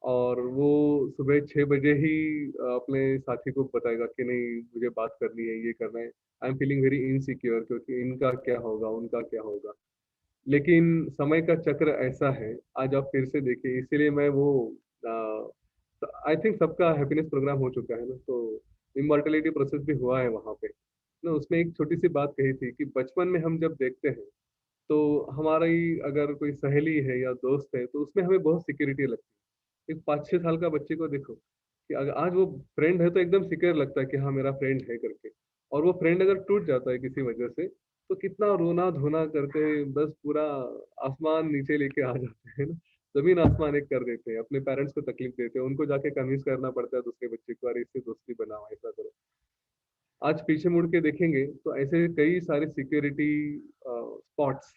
और वो सुबह 6 बजे ही अपने साथी को बताएगा कि नहीं मुझे बात करनी है, ये करना है, I am feeling very insecure, क्योंकि इनका क्या होगा, उनका क्या होगा। लेकिन समय का चक्र ऐसा है, आज आप फिर से देखिए, इसीलिए मैं वो आई थिंक सबका हैप्पीनेस प्रोग्राम हो चुका है ना, तो इमॉर्टलिटी प्रोसेस भी हुआ है वहाँ पे ना। उसमें एक छोटी सी बात कही थी कि बचपन में हम जब देखते हैं, तो हमारी अगर कोई सहेली है या दोस्त है, तो उसमें हमें बहुत सिक्योरिटी लगती है। एक 5-6 साल का बच्चे को देखो, कि अगर आज वो फ्रेंड है तो एकदम सिक्योर लगता है कि हाँ मेरा फ्रेंड है करके, और वो फ्रेंड अगर टूट जाता है किसी वजह से तो कितना रोना धोना करते हैं, बस पूरा आसमान नीचे लेके आ जाते हैं ना, जमीन आसमान एक कर देते हैं, अपने पेरेंट्स को तकलीफ देते हैं, उनको जाके कन्विंस करना पड़ता है दूसरे बच्चे को, अरे इससे दोस्ती बनाओ, ऐसा करो। आज पीछे मुड़ के देखेंगे तो ऐसे कई सारे सिक्योरिटी स्पॉट्स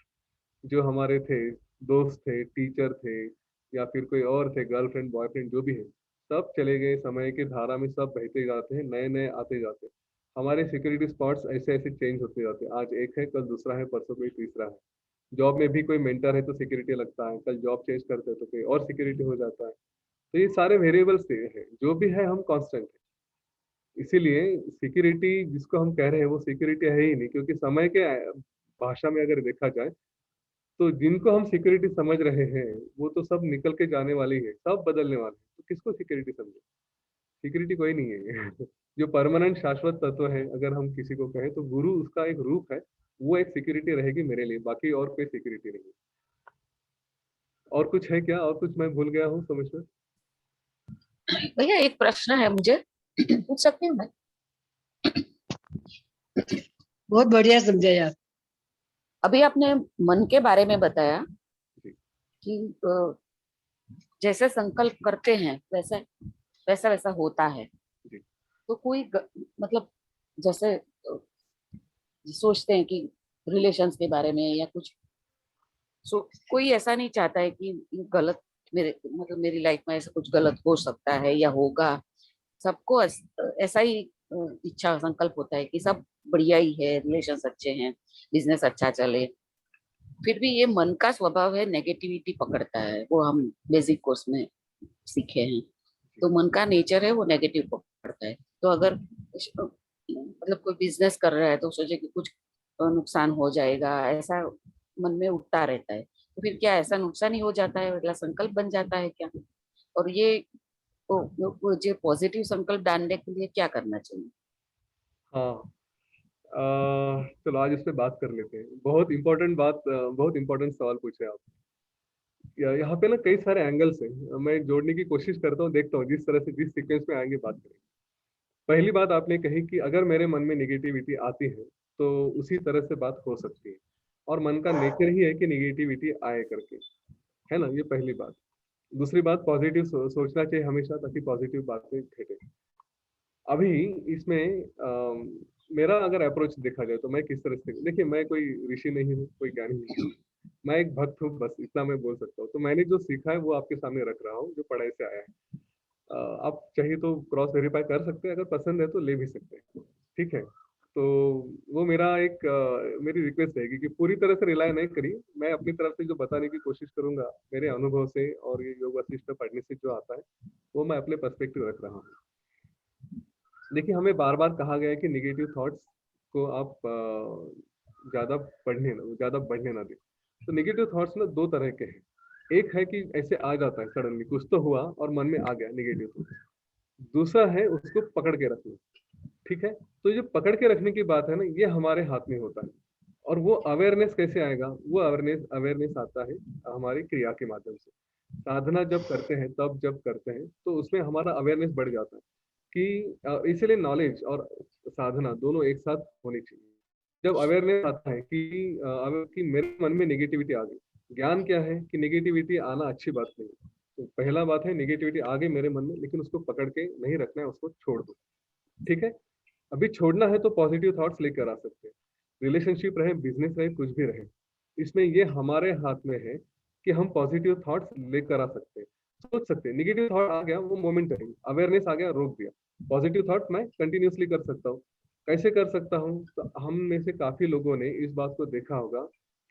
जो हमारे थे, दोस्त थे, टीचर थे, या फिर कोई और थे, गर्लफ्रेंड बॉयफ्रेंड जो भी है, सब चले गए, समय की धारा में सब बहते जाते हैं, नए नए आते जाते हैं। हमारे सिक्योरिटी स्पॉट्स ऐसे ऐसे चेंज होते जाते हैं, आज एक है, कल दूसरा है, परसों कोई तीसरा है। जॉब में भी कोई मेंटर है तो सिक्योरिटी लगता है, कल जॉब चेंज करते हैं तो कोई और सिक्योरिटी हो जाता है। तो ये सारे वेरिएबल्स है, जो भी है हम कांस्टेंट है। इसीलिए सिक्योरिटी जिसको हम कह रहे हैं वो सिक्योरिटी है ही नहीं, क्योंकि समय के भाषा में अगर देखा जाए तो जिनको हम सिक्योरिटी समझ रहे हैं वो तो सब निकल के जाने वाले ही है, सब बदलने वाले हैं, तो किसको सिक्योरिटी समझे? सिक्योरिटी कोई नहीं है। जो परमानेंट शाश्वत तत्व है अगर हम किसी को कहें तो गुरु उसका एक रूप है, वो एक सिक्योरिटी रहेगी मेरे लिए, बाकी और कोई सिक्योरिटी नहीं है। और कुछ है क्या? और कुछ मैं भूल गया हूँ समझ में? भैया एक प्रश्न है मुझे, पूछ सकती हूँ मैं? बहुत बढ़िया समझाया। अभी आपने मन के बारे में बताया जी। कि जैसे संकल्प करते हैं वैसे वैसा वैसा होता है। जी। तो मतलब जैसे सोचते हैं कि रिलेशंस के बारे में या कुछ, कोई ऐसा नहीं चाहता है कि गलत मतलब मेरी लाइफ में ऐसा कुछ गलत हो सकता है या होगा। सबको ऐसा ही इच्छा संकल्प होता है कि सब बढ़िया ही है, रिलेशंस अच्छे हैं, बिजनेस अच्छा चले। फिर भी ये मन का स्वभाव है, नेगेटिविटी पकड़ता है, वो हम बेसिक कोर्स में सीखे हैं। तो मन का नेचर है वो नेगेटिव पकड़ता है। तो अगर मतलब कोई बिजनेस कर रहा है तो सोचे कि कुछ नुकसान हो जाएगा, ऐसा मन में उठता रहता है। तो फिर क्या ऐसा नुकसान ही हो जाता है, अगला संकल्प बन जाता है क्या? और ये वो जो पॉजिटिव संकल्प डालने के लिए क्या करना चाहिए? हाँ, चलो आज इस पे बात कर लेते हैं। बहुत इंपॉर्टेंट बात, बहुत इंपॉर्टेंट सवाल पूछे आप। यहाँ पे ना कई सारे एंगल्स हैं, मैं जोड़ने की कोशिश करता हूँ, देखता हूँ जिस तरह से जिस सीक्वेंस में आएंगे बात करेंगे। पहली बात आपने कही कि अगर मेरे मन में नेगेटिविटी आती है तो उसी तरह से बात हो सकती है, और मन का नेचर ही है कि नेगेटिविटी आए करके, है ना, ये पहली बात। दूसरी बात, पॉजिटिव सोचना चाहिए हमेशा, ताकि पॉजिटिव बातें घटे। अभी इसमें मेरा अगर अप्रोच देखा जाए तो मैं किस तरह से, देखिए मैं कोई ऋषि नहीं हूँ, कोई ज्ञानी नहीं हूँ, मैं एक भक्त हूँ, बस इतना मैं बोल सकता हूँ। तो मैंने जो सीखा है वो आपके सामने रख रहा हूँ, जो पढ़ाई से आया है। आप चाहिए तो क्रॉस वेरीफाई कर सकते हैं, अगर पसंद है तो ले भी सकते हैं, ठीक है। तो वो मेरा एक मेरी रिक्वेस्ट रहेगी कि पूरी तरह से रिलाय नहीं करिए, मैं अपनी तरफ से जो बताने की कोशिश करूंगा मेरे अनुभव से और ये योग वशिष्ठ पढ़ने से जो आता है वो मैं अपने पर्सपेक्टिव रख रहा हूँ। देखिए, हमें बार बार कहा गया है कि निगेटिव थॉट्स को आप ज्यादा बढ़ने ना दें। तो निगेटिव थॉट्स ना दो तरह के हैं। एक है कि ऐसे आ जाता है सडनली, कुछ तो हुआ और मन में आ गया निगेटिव थॉट। दूसरा है उसको पकड़ के रखना, ठीक है। तो जो पकड़ के रखने की बात है ना, ये हमारे हाथ में होता है। और वो अवेयरनेस कैसे आएगा? वो अवेयरनेस आता है हमारी क्रिया के माध्यम से। साधना जब करते हैं, तब जब करते हैं तो उसमें हमारा अवेयरनेस बढ़ जाता है कि इसलिए नॉलेज और साधना दोनों एक साथ होनी चाहिए। जब अवेयरनेस आता है कि मेरे मन में नेगेटिविटी आ गई, ज्ञान क्या है कि नेगेटिविटी आना अच्छी बात नहीं है। तो पहला बात है, नेगेटिविटी आ गई मेरे मन में, लेकिन उसको पकड़ के नहीं रखना है, उसको छोड़ दो, ठीक है। अभी छोड़ना है तो पॉजिटिव थॉट्स लेकर आ सकते हैं। रिलेशनशिप रहे, बिजनेस रहे, कुछ भी रहे, इसमें ये हमारे हाथ में है कि हम पॉजिटिव थॉट्स लेकर आ सकते हैं, सोच सकते हैं। निगेटिव थॉट आ गया वो मोमेंटरी, अवेयरनेस आ गया रोक दिया। पॉजिटिव थॉट मैं कंटिन्यूसली कर सकता हूँ। कैसे कर सकता हूँ? तो हम में से काफी लोगों ने इस बात को देखा होगा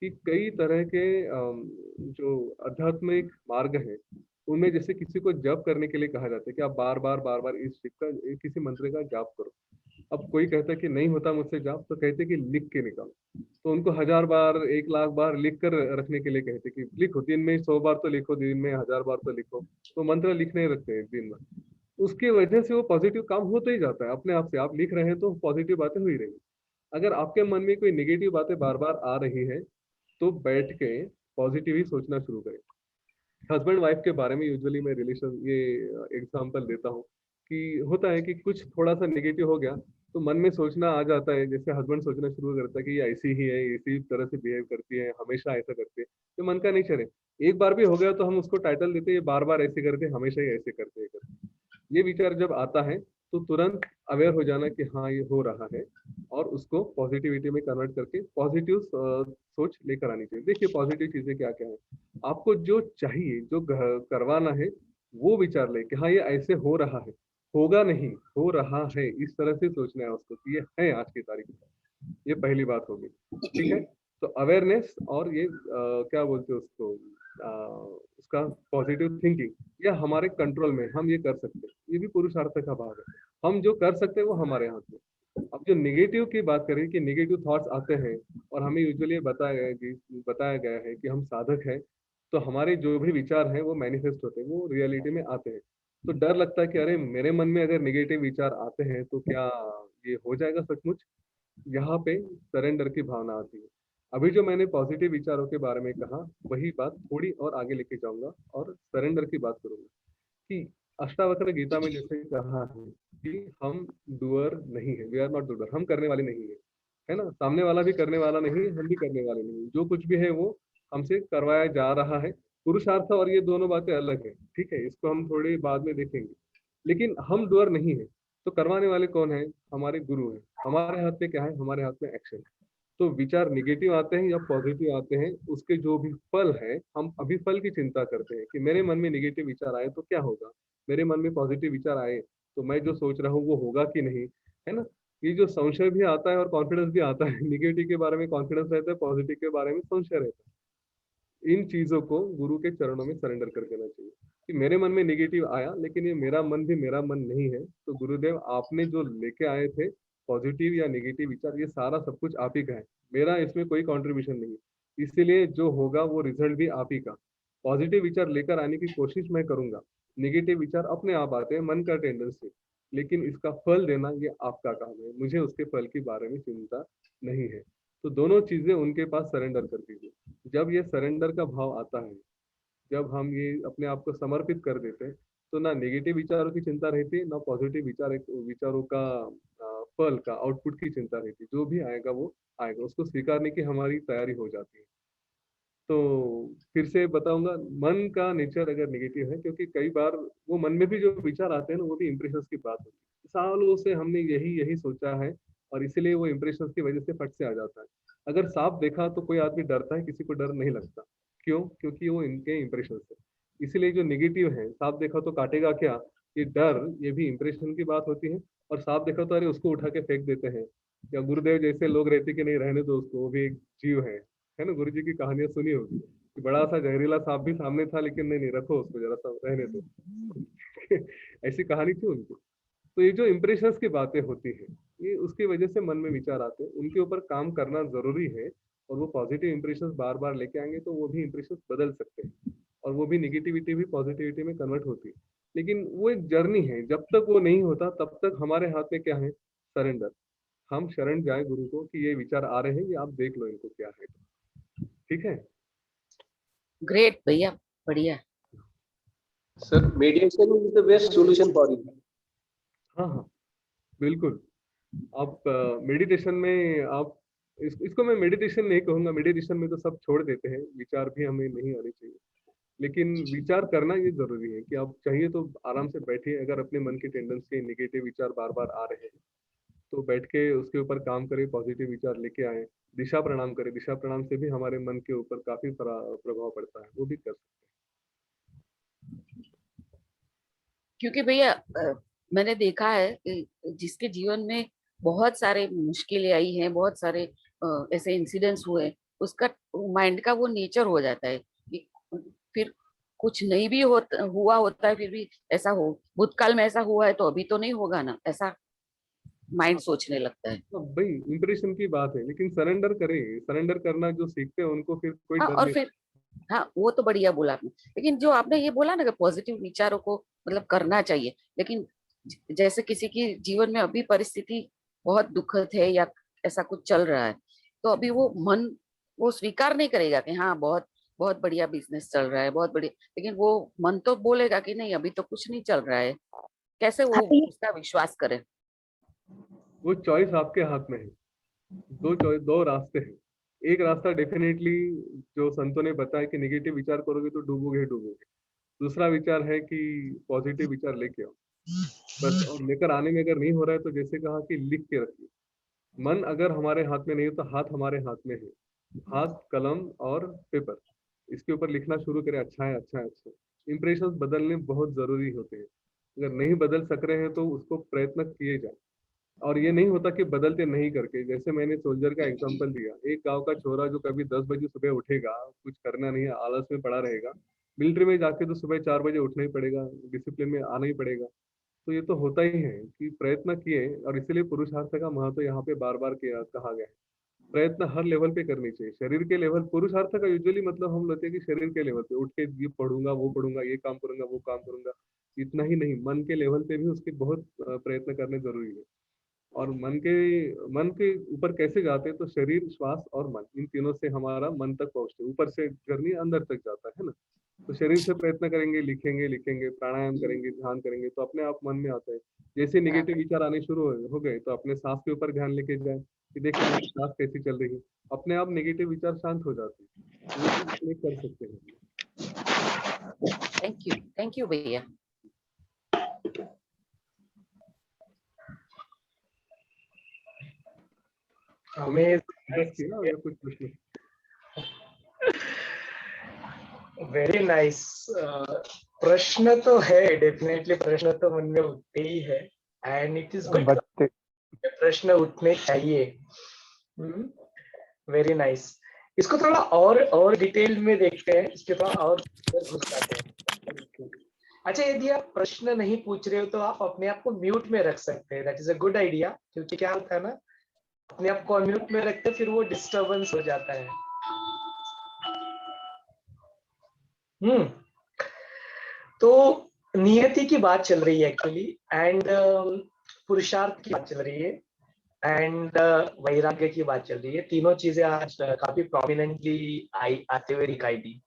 कि कई तरह के जो आध्यात्मिक मार्ग हैं उनमें जैसे किसी को जप करने के लिए कहा जाता है कि आप बार बार इस शिव का किसी मंत्र का जाप करो। अब कोई कहता है कि नहीं होता मुझसे जाप, तो कहते कि लिख के निकालो। तो उनको 1000 बार 1,00,000 बार लिख कर रखने के लिए कहते कि लिखो, दिन में 100 बार तो लिखो, दिन में 1000 बार तो लिखो। तो मंत्र लिखने रखते हैं दिन भर, उसकी वजह से वो पॉजिटिव काम होता ही जाता है अपने आप से। आप लिख रहे हैं तो पॉजिटिव बातें हो ही रही। अगर आपके मन में कोई नेगेटिव बातें बार बार आ रही है तो बैठ के पॉजिटिव ही सोचना शुरू करें। हस्बैंड वाइफ के बारे में यूजुअली मैं रिलेशन ये एग्जांपल देता हूँ कि होता है कि कुछ थोड़ा सा नेगेटिव हो गया तो मन में सोचना आ जाता है, जैसे हस्बैंड सोचना शुरू करता है कि ये ऐसी ही है, इसी तरह से बिहेव करती है, हमेशा ऐसा करती है। तो मन का नेचर है, एक बार भी हो गया तो हम उसको टाइटल देते हैं, ये बार बार ऐसे करते हैं, हमेशा ही ऐसे करते हैं ये विचार जब आता है तो तुरंत अवेयर हो जाना कि हाँ ये हो रहा है, और उसको पॉजिटिविटी में कन्वर्ट करके पॉजिटिव सोच लेकर आनी चाहिए। देखिए पॉजिटिव चीजें क्या क्या है, आपको जो चाहिए, जो करवाना है, वो विचार ले कि हाँ ये ऐसे हो रहा है, होगा नहीं, हो रहा है, इस तरह से सोचना है उसको कि ये है आज की तारीख में। ये पहली बात होगी, ठीक है। तो अवेयरनेस और ये क्या बोलते हैं उसको, उसका पॉजिटिव थिंकिंग, यह हमारे कंट्रोल में, हम ये कर सकते हैं, ये भी पुरुषार्थ का भाग है। हम जो कर सकते हैं वो हमारे हाथ में। अब जो नेगेटिव की बात करें कि नेगेटिव थॉट्स आते हैं, और हमें यूजुअली बताया गया है कि हम साधक हैं, तो हमारे जो भी विचार हैं वो मैनिफेस्ट होते हैं, वो रियलिटी में आते हैं। तो डर लगता है कि अरे मेरे मन में अगर नेगेटिव विचार आते हैं तो क्या ये हो जाएगा सचमुच। यहाँ पे सरेंडर की भावना आती है। अभी जो मैंने पॉजिटिव विचारों के बारे में कहा, वही बात थोड़ी और आगे लेके जाऊंगा और सरेंडर की बात करूंगा कि अष्टावक्र गीता में जैसे कहा है कि हम डूअर नहीं है, वी आर नॉट डूअर, हम करने वाले नहीं है ना। सामने वाला भी करने वाला नहीं है, हम भी करने वाले नहीं है। जो कुछ भी है वो हमसे करवाया जा रहा है। पुरुषार्थ और ये दोनों बातें अलग है, ठीक है, इसको हम थोड़ी बाद में देखेंगे। लेकिन हम डूअर नहीं है, तो करवाने वाले कौन है? हमारे गुरु हैं। हमारे हाथ में क्या है? हमारे हाथ में एक्शन। तो विचार निगेटिव आते हैं या पॉजिटिव आते हैं, उसके जो भी फल है, हम अभी फल की चिंता करते हैं कि मेरे मन में निगेटिव विचार आए तो क्या होगा, मेरे मन में पॉजिटिव विचार आए तो मैं जो सोच रहा हूँ वो होगा कि नहीं, है ना। ये जो संशय भी आता है और कॉन्फिडेंस भी आता है, निगेटिव के बारे में कॉन्फिडेंस रहता है, पॉजिटिव के बारे में संशय रहता है। इन चीजों को गुरु के चरणों में सरेंडर कर देना चाहिए कि मेरे मन में निगेटिव आया, लेकिन ये मेरा मन भी मेरा मन नहीं है। तो गुरुदेव आपने जो लेके आए थे पॉजिटिव या निगेटिव विचार, ये सारा सब कुछ आप ही का है, मेरा इसमें कोई कंट्रीब्यूशन नहीं है। इसीलिए जो होगा वो रिजल्ट भी आप ही का। पॉजिटिव विचार लेकर आने की कोशिश मैं करूंगा, निगेटिव विचार अपने आप आते हैं, मन का टेंडेंसी, लेकिन इसका फल देना ये आपका काम है, मुझे उसके फल के बारे में चिंता नहीं है। तो दोनों चीजें उनके पास सरेंडर कर दीजिए। जब ये सरेंडर का भाव आता है, जब हम ये अपने आप को समर्पित कर देते हैं, तो ना नेगेटिव विचारों की चिंता रहती है, ना पॉजिटिव विचारों का फल का आउटपुट की चिंता रहती है। जो भी आएगा वो आएगा, उसको स्वीकारने की हमारी तैयारी हो जाती है। तो फिर से बताऊंगा, मन का नेचर अगर नेगेटिव है, क्योंकि कई बार वो मन में भी जो विचार आते हैं ना, वो भी इंप्रेशंस की बात होती है। सालों से हमने यही यही सोचा है, और इसीलिए वो इंप्रेशंस की वजह से फट से आ जाता है। अगर साफ देखा तो कोई आदमी डरता है, किसी को डर नहीं लगता। क्यों? क्योंकि वो इनके इंप्रेशन है। इसीलिए जो नेगेटिव है, साफ देखा तो काटेगा क्या, ये डर, ये भी इंप्रेशन की बात होती है। और साफ देखा तो अरे उसको उठा के फेंक देते हैं, या गुरुदेव जैसे लोग रहते कि नहीं रहने दो उसको, वो भी एक जीव है ना। गुरु जी की कहानियां सुनी होगी कि बड़ा सा जहरीला सांप भी सामने था, लेकिन नहीं नहीं रखो उसको, जरा सा रहने दो। ऐसी कहानी थी उनकी। तो ये जो इम्प्रेशंस की बातें होती है, ये उसकी वजह से मन में विचार आते हैं, उनके ऊपर काम करना जरूरी है। और वो पॉजिटिव इंप्रेशंस बार बार लेके आएंगे तो वो भी इंप्रेशंस बदल सकते हैं, और वो भी निगेटिविटी भी पॉजिटिविटी में कन्वर्ट होती है। लेकिन वो एक जर्नी है, जब तक वो नहीं होता तब तक हमारे हाथ में क्या है? सरेंडर। हम शरण जाए गुरु को कि ये विचार आ रहे हैं, ये आप देख लो इनको क्या है, ठीक है। ग्रेट भैया, बढ़िया। Sir, mediation is the best solution for you. हाँ हाँ बिल्कुल। आप मेडिटेशन में आप इसको मैं मेडिटेशन नहीं कहूंगा, मेडिटेशन में तो सब छोड़ देते हैं, विचार भी हमें नहीं आने चाहिए। लेकिन विचार करना ये जरूरी है कि आप चाहिए तो आराम से बैठिए। अगर अपने मन की टेंडेंसी नेगेटिव विचार बार बार आ रहे हैं तो बैठ के उसके ऊपर काम करें, पॉजिटिव विचार लेके आए, दिशा प्रणाम करें। दिशा प्रणाम से भी हमारे मन के ऊपर काफी प्रभाव पड़ता है, वो भी कर सकते क्योंकि भैया मैंने देखा है कि जिसके जीवन में बहुत सारे मुश्किलें आई हैं, बहुत सारे ऐसे इंसिडेंट्स हुए, उसका माइंड का वो नेचर हो जाता है कि फिर कुछ नहीं भी हुआ होता है, फिर भी ऐसा हो, भूतकाल में ऐसा हुआ है तो अभी तो नहीं होगा ना, ऐसा माइंड सोचने लगता है। हैं। भाई इंप्रेशन की बात है, लेकिन सरेंडर करें। सरेंडर करना जो सीखते हैं उनको फिर कोई हाँ, डर और नहीं। फिर हाँ, वो तो बढ़िया बोला आपने। लेकिन जो आपने ये बोला ना कि पॉजिटिव विचारों को मतलब करना चाहिए, लेकिन जैसे किसी की जीवन में अभी परिस्थिति बहुत दुखद है या ऐसा कुछ चल रहा है, तो अभी वो मन वो स्वीकार नहीं करेगा कि हाँ बहुत बहुत बढ़िया बिजनेस चल रहा है, बहुत बढ़िया, लेकिन वो मन तो बोलेगा कि नहीं अभी तो कुछ नहीं चल रहा है, कैसे वो उसका विश्वास करें? वो चॉइस आपके हाथ में है। दो रास्ते हैं। एक रास्ता डेफिनेटली जो संतों ने बताया कि नेगेटिव विचार करोगे तो डूबोगे ही डूबोगे। दूसरा विचार है कि पॉजिटिव विचार लेके आओ बस। और लेकर आने में अगर नहीं हो रहा है तो जैसे कहा कि लिख के रखिए। मन अगर हमारे हाथ में नहीं हो तो हाथ हमारे हाथ में है। हाथ, कलम और पेपर, इसके ऊपर लिखना शुरू करें। अच्छा है, अच्छा है, अच्छा है। इंप्रेशंस बदलने बहुत जरूरी होते हैं। अगर नहीं बदल सक रहे हैं तो उसको प्रयत्न किए जाए। और ये नहीं होता कि बदलते नहीं करके, जैसे मैंने सोल्जर का एग्जांपल दिया। एक गांव का छोरा जो कभी 10 बजे सुबह उठेगा, कुछ करना नहीं है, आलस में पड़ा रहेगा, मिलिट्री में जाके तो सुबह 4 बजे उठना ही पड़ेगा, डिसिप्लिन में आना ही पड़ेगा। तो ये तो होता ही है कि प्रयत्न किए। और इसीलिए पुरुषार्थ का महत्व यहाँ पे बार बार कहा गया है। प्रयत्न हर लेवल पे करनी चाहिए। शरीर के लेवल, पुरुषार्थ का यूजुअली मतलब हम लेते हैं कि शरीर के लेवल पे उठ के ये पढ़ूंगा, वो पढ़ूंगा, ये काम करूंगा, वो काम करूंगा। इतना ही नहीं, मन के लेवल पे भी उसके बहुत प्रयत्न करने जरूरी है। और मन के ऊपर कैसे जाते हैं तो शरीर, श्वास और मन, इन तीनों से हमारा मन तक पहुंचते हैं। ऊपर से जर्नी अंदर तक जाता है ना। तो शरीर से प्रयत्न करेंगे, लिखेंगे लिखेंगे, प्राणायाम करेंगे, ध्यान करेंगे तो अपने आप मन में आता है। जैसे नेगेटिव विचार आने शुरू हो गए तो अपने सांस के ऊपर ध्यान लेके जाए कि देखिए मेरी सांस कैसी चल रही है। अपने आप नेगेटिव विचार शांत हो जाते हैं। तो ये चीज कर सकते हैं। थैंक यू भैया। हमें बस किया या कुछ प्रश्न? Very nice. प्रश्न तो है, डेफिनेटली प्रश्न तो मन में उठते ही है, एंड इट इज गुड। प्रश्न उठने चाहिए। Very nice. इसको थोड़ा और डिटेल में देखते हैं, इसके थोड़ा और घुस जाते हैं। अच्छा, यदि आप प्रश्न नहीं पूछ रहे हो तो आप अपने आप को म्यूट में रख सकते हैं। That is a good idea, क्योंकि क्या होता है ना, अपने आप को म्यूट में रखते फिर वो डिस्टर्बेंस हो जाता है। तो नियति की बात चल रही है एक्चुअली, एंड पुरुषार्थ की बात चल रही है, एंड वैराग्य की बात चल रही है। तीनों चीजें आज काफी प्रोमिनेंटली आते हुए दिखाई दी।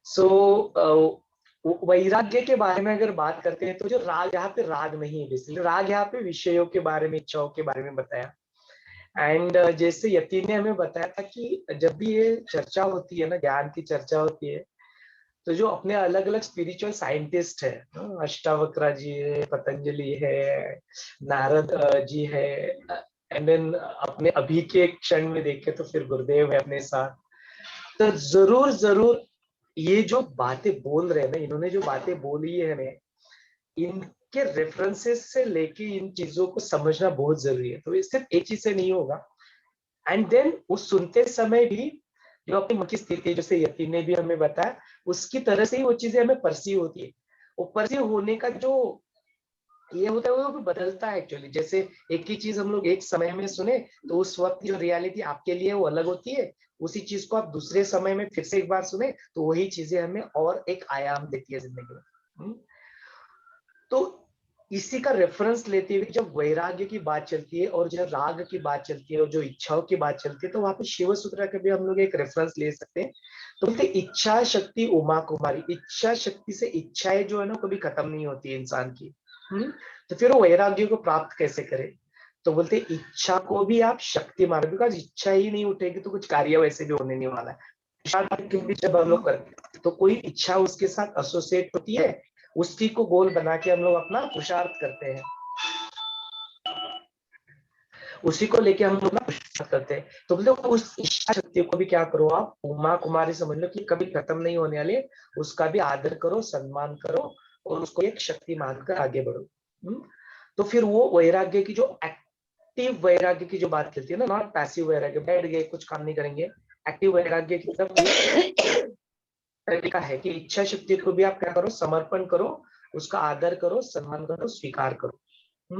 सो वैराग्य के बारे में अगर बात करते हैं तो जो राग, यहाँ पे राग नहीं है बेसिकली। राग यहाँ पे विषयों के बारे में, इच्छाओं के बारे में बताया। एंड जैसे यतीन ने हमें बताया था कि जब भी ये चर्चा होती है ना, ज्ञान की चर्चा होती है, तो जो अपने अलग अलग स्पिरिचुअल साइंटिस्ट है, अष्टावक्रा जी है, पतंजलि है, नारद जी है, एंड देन अपने अभी के क्षण में देखे तो फिर गुरुदेव है अपने साथ। तो जरूर जरूर ये जो बातें बोल रहे हैं ना, इन्होंने जो बातें बोली है हमें, इनके रेफरेंसेस से लेके इन चीजों को समझना बहुत जरूरी है। तो ये सिर्फ एक चीज से नहीं होगा। एंड देन उस सुनते समय भी जो अपनी मन की स्थिति, जैसे यतीन ने भी हमें बताया, उसकी तरह से ही वो चीजें हमें परसीव होती है। वो परसीव होने का जो ये होता है वो भी बदलता है एक्चुअली। जैसे एक ही चीज हम लोग एक समय में सुने तो उस वक्त जो रियलिटी आपके लिए वो अलग होती है। उसी चीज को आप दूसरे समय में फिर से एक बार सुने तो वही चीजें हमें और एक आयाम देती है जिंदगी में। तो इसी का रेफरेंस लेते हुए जब वैराग्य की बात चलती है और जब राग की बात चलती है और जो इच्छाओं की बात चलती है, तो वहां पे शिव सूत्र का भी हम लोग एक रेफरेंस ले सकते हैं। तो बोलते इच्छा शक्ति उमा कुमारी। इच्छा शक्ति से इच्छाएं जो है ना कभी खत्म नहीं होती है इंसान की। तो फिर वो वैराग्य को प्राप्त कैसे करे? तो बोलते इच्छा को भी आप शक्ति मानो, बिकॉज इच्छा ही नहीं उठेगी तो कुछ कार्य वैसे भी होने नहीं वाला है। जब हम लोग करते हैं तो कोई इच्छा उसके साथ एसोसिएट होती है, उसी को गोल बना के हम लोग अपना पुरुषार्थ करते हैं, उसी को लेके हम लोग पुरुषार्थ करते हैं। तो बोलते उस इच्छा शक्ति को भी क्या करो आप, उमा कुमारी समझ लो कि कभी खत्म नहीं होने वाली, उसका भी आदर करो, सम्मान करो और उसको एक शक्ति मानकर आगे बढ़ो। तो फिर वो वैराग्य की जो एक्टिव वैराग्य की जो बात चलती है ना, नॉट पैसिव वैराग्य, बैठ गए कुछ काम नहीं करेंगे, एक्टिव वैराग्य की तरफ तरीका है कि इच्छा शक्ति को भी आप क्या करो, समर्पण करो, उसका आदर करो, सम्मान करो, स्वीकार करो।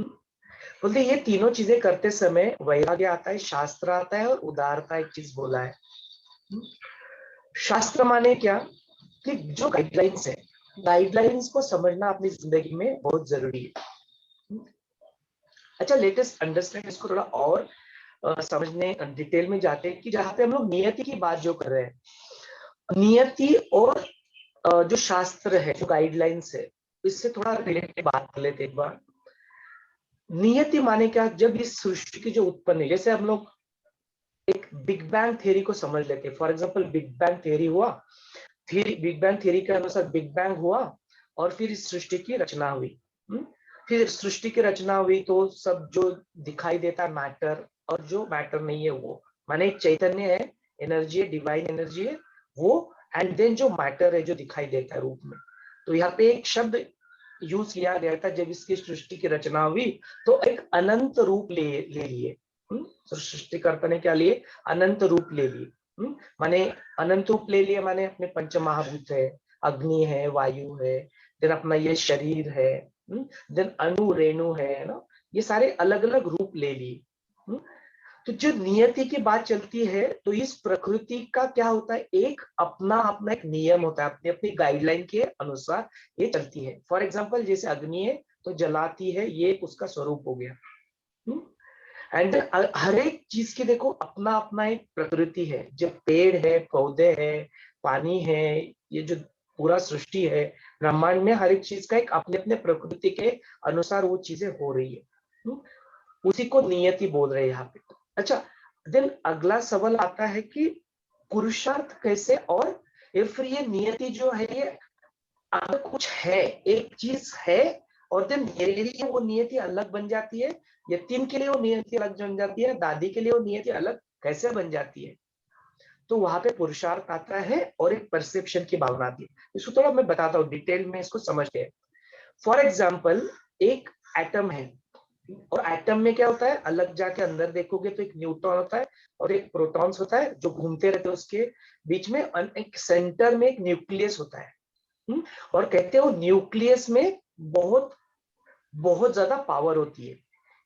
बोलते ये तीनों चीजें करते समय वैराग्य आता है, शास्त्र आता है और उदारता एक चीज बोला है। शास्त्र माने क्या कि जो गाइडलाइंस है, गाइडलाइंस को समझना अपनी जिंदगी में बहुत जरूरी है। अच्छा, लेटेस्ट अंडरस्टैंड इसको थोड़ा और समझने डिटेल में जाते हैं कि जहां पे हम लोग नियति की बात जो कर रहे हैं, नियति और जो शास्त्र है, जो गाइडलाइंस है, इससे थोड़ा रिलेटेड बात कर लेते एक बार। नियति माने क्या, जब इस सृष्टि की जो उत्पन्न है, जैसे हम लोग एक बिग बैंग थ्योरी को समझ लेते हैं। For example big bang theory हुआ, फिर बिग बैंग थ्योरी के अनुसार बिग बैंग हुआ और फिर इस सृष्टि की रचना हुई। फिर सृष्टि की रचना हुई तो सब जो दिखाई देता है मैटर, और जो मैटर नहीं है वो माने एक चैतन्य है, एनर्जी है, डिवाइन एनर्जी है वो, एंड देन जो मैटर है जो दिखाई देता है रूप में। तो यहाँ पे एक शब्द यूज किया गया था, जब इसकी सृष्टि की रचना हुई तो एक अनंत रूप ले लिए। तो सृष्टिकर्ता ने क्या लिए, अनंत रूप ले लिए। माने अनंत रूप ले लिए माने अपने पंच महाभूत है, अग्नि है, वायु है, फिर अपना ये शरीर है, देन अणु रेणु है ना, ये सारे अलग अलग रूप ले लिए। तो जो नियति की बात चलती है तो इस प्रकृति का क्या होता है, एक अपना अपना एक नियम होता है, अपनी अपनी गाइडलाइन के अनुसार ये चलती है। फॉर एग्जांपल जैसे अग्नि है तो जलाती है, ये उसका स्वरूप हो गया। एंड हर एक चीज की देखो अपना अपना एक प्रकृति है, जब पेड़ है, पौधे है, पानी है, ये जो पूरा सृष्टि है, ब्रह्मांड में हर एक चीज का एक अपने अपने प्रकृति के अनुसार वो चीजें हो रही है। उसी को नियति बोल रहे हैं यहाँ पे। अच्छा, देन अगला सवाल आता है कि पुरुषार्थ कैसे, और फिर ये नियति जो है ये अगर कुछ है, एक चीज है और देन मेरे लिए वो नियति अलग बन जाती है, यतीम के लिए वो नियति अलग बन जाती है, दादी के लिए वो नियति अलग कैसे बन जाती है, तो वहां पे पुरुषार्थ आता है और एक परसेप्शन की भावना आती है। इसको थोड़ा मैं बताता हूँ डिटेल में, इसको समझते हैं। फॉर एग्जाम्पल एक एटम है, और एटम में क्या होता है, अलग जाके अंदर देखोगे तो एक न्यूट्रॉन होता है और एक प्रोटॉन्स होता है जो घूमते रहते हैं उसके बीच में, एक सेंटर में एक न्यूक्लियस होता है। और कहते हो न्यूक्लियस में बहुत बहुत ज्यादा पावर होती है।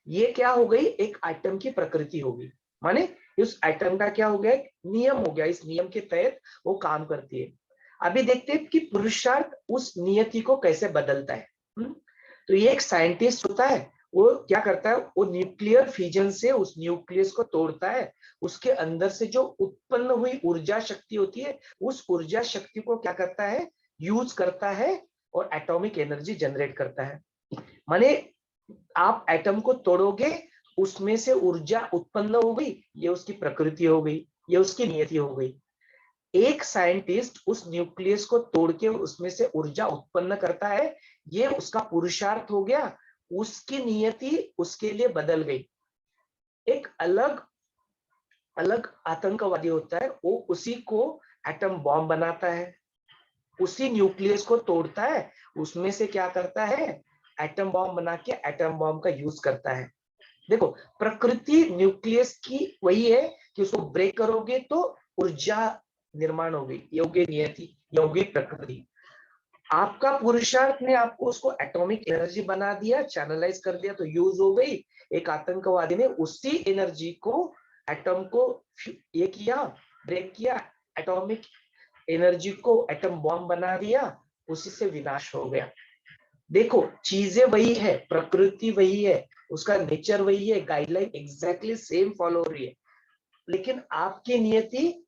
ये क्या हो गई, एक एटम की प्रकृति हो गई, माने उस एटम का क्या हो गया, नियम हो गया, इस नियम के तहत वो काम करती है। अभी देखते हैं कि पुरुषार्थ उस नियति को कैसे बदलता है। तो ये एक साइंटिस्ट होता है, वो क्या करता है, वो न्यूक्लियर फ्यूजन से उस न्यूक्लियस को तोड़ता है, उसके अंदर से जो उत्पन्न हुई ऊर्जा शक्ति होती है, उस ऊर्जा शक्ति को क्या करता है, यूज करता है और एटॉमिक एनर्जी जनरेट करता है। माने आप एटम को तोड़ोगे, उसमें से ऊर्जा उत्पन्न हो गई, ये उसकी प्रकृति हो गई, ये उसकी नियति हो गई। एक साइंटिस्ट उस न्यूक्लियस को तोड़ के उसमें से ऊर्जा उत्पन्न करता है, ये उसका पुरुषार्थ हो गया, उसकी नियति उसके लिए बदल गई। एक अलग अलग आतंकवादी होता है, वो उसी को एटम बॉम्ब बनाता है, उसी न्यूक्लियस को तोड़ता है, उसमें से क्या करता है, एटम बॉम्ब बना के एटम बॉम्ब का यूज करता है। देखो प्रकृति न्यूक्लियस की वही है कि उसको ब्रेक करोगे तो ऊर्जा निर्माण होगी, योग्य नियति, योग्य प्रकृति। आपका पुरुषार्थ ने आपको उसको एटॉमिक एनर्जी बना दिया, चैनलाइज कर दिया, तो यूज हो गई। एक आतंकवादी ने उसी एनर्जी को, एटम को ये किया, ब्रेक किया, एटॉमिक एनर्जी को एटम बॉम्ब बना दिया, उसी से विनाश हो गया। देखो चीजें वही है, प्रकृति वही है, उसका नेचर वही है, गाइडलाइन एग्जैक्टली सेम फॉलो हो रही है, लेकिन आपकी नियति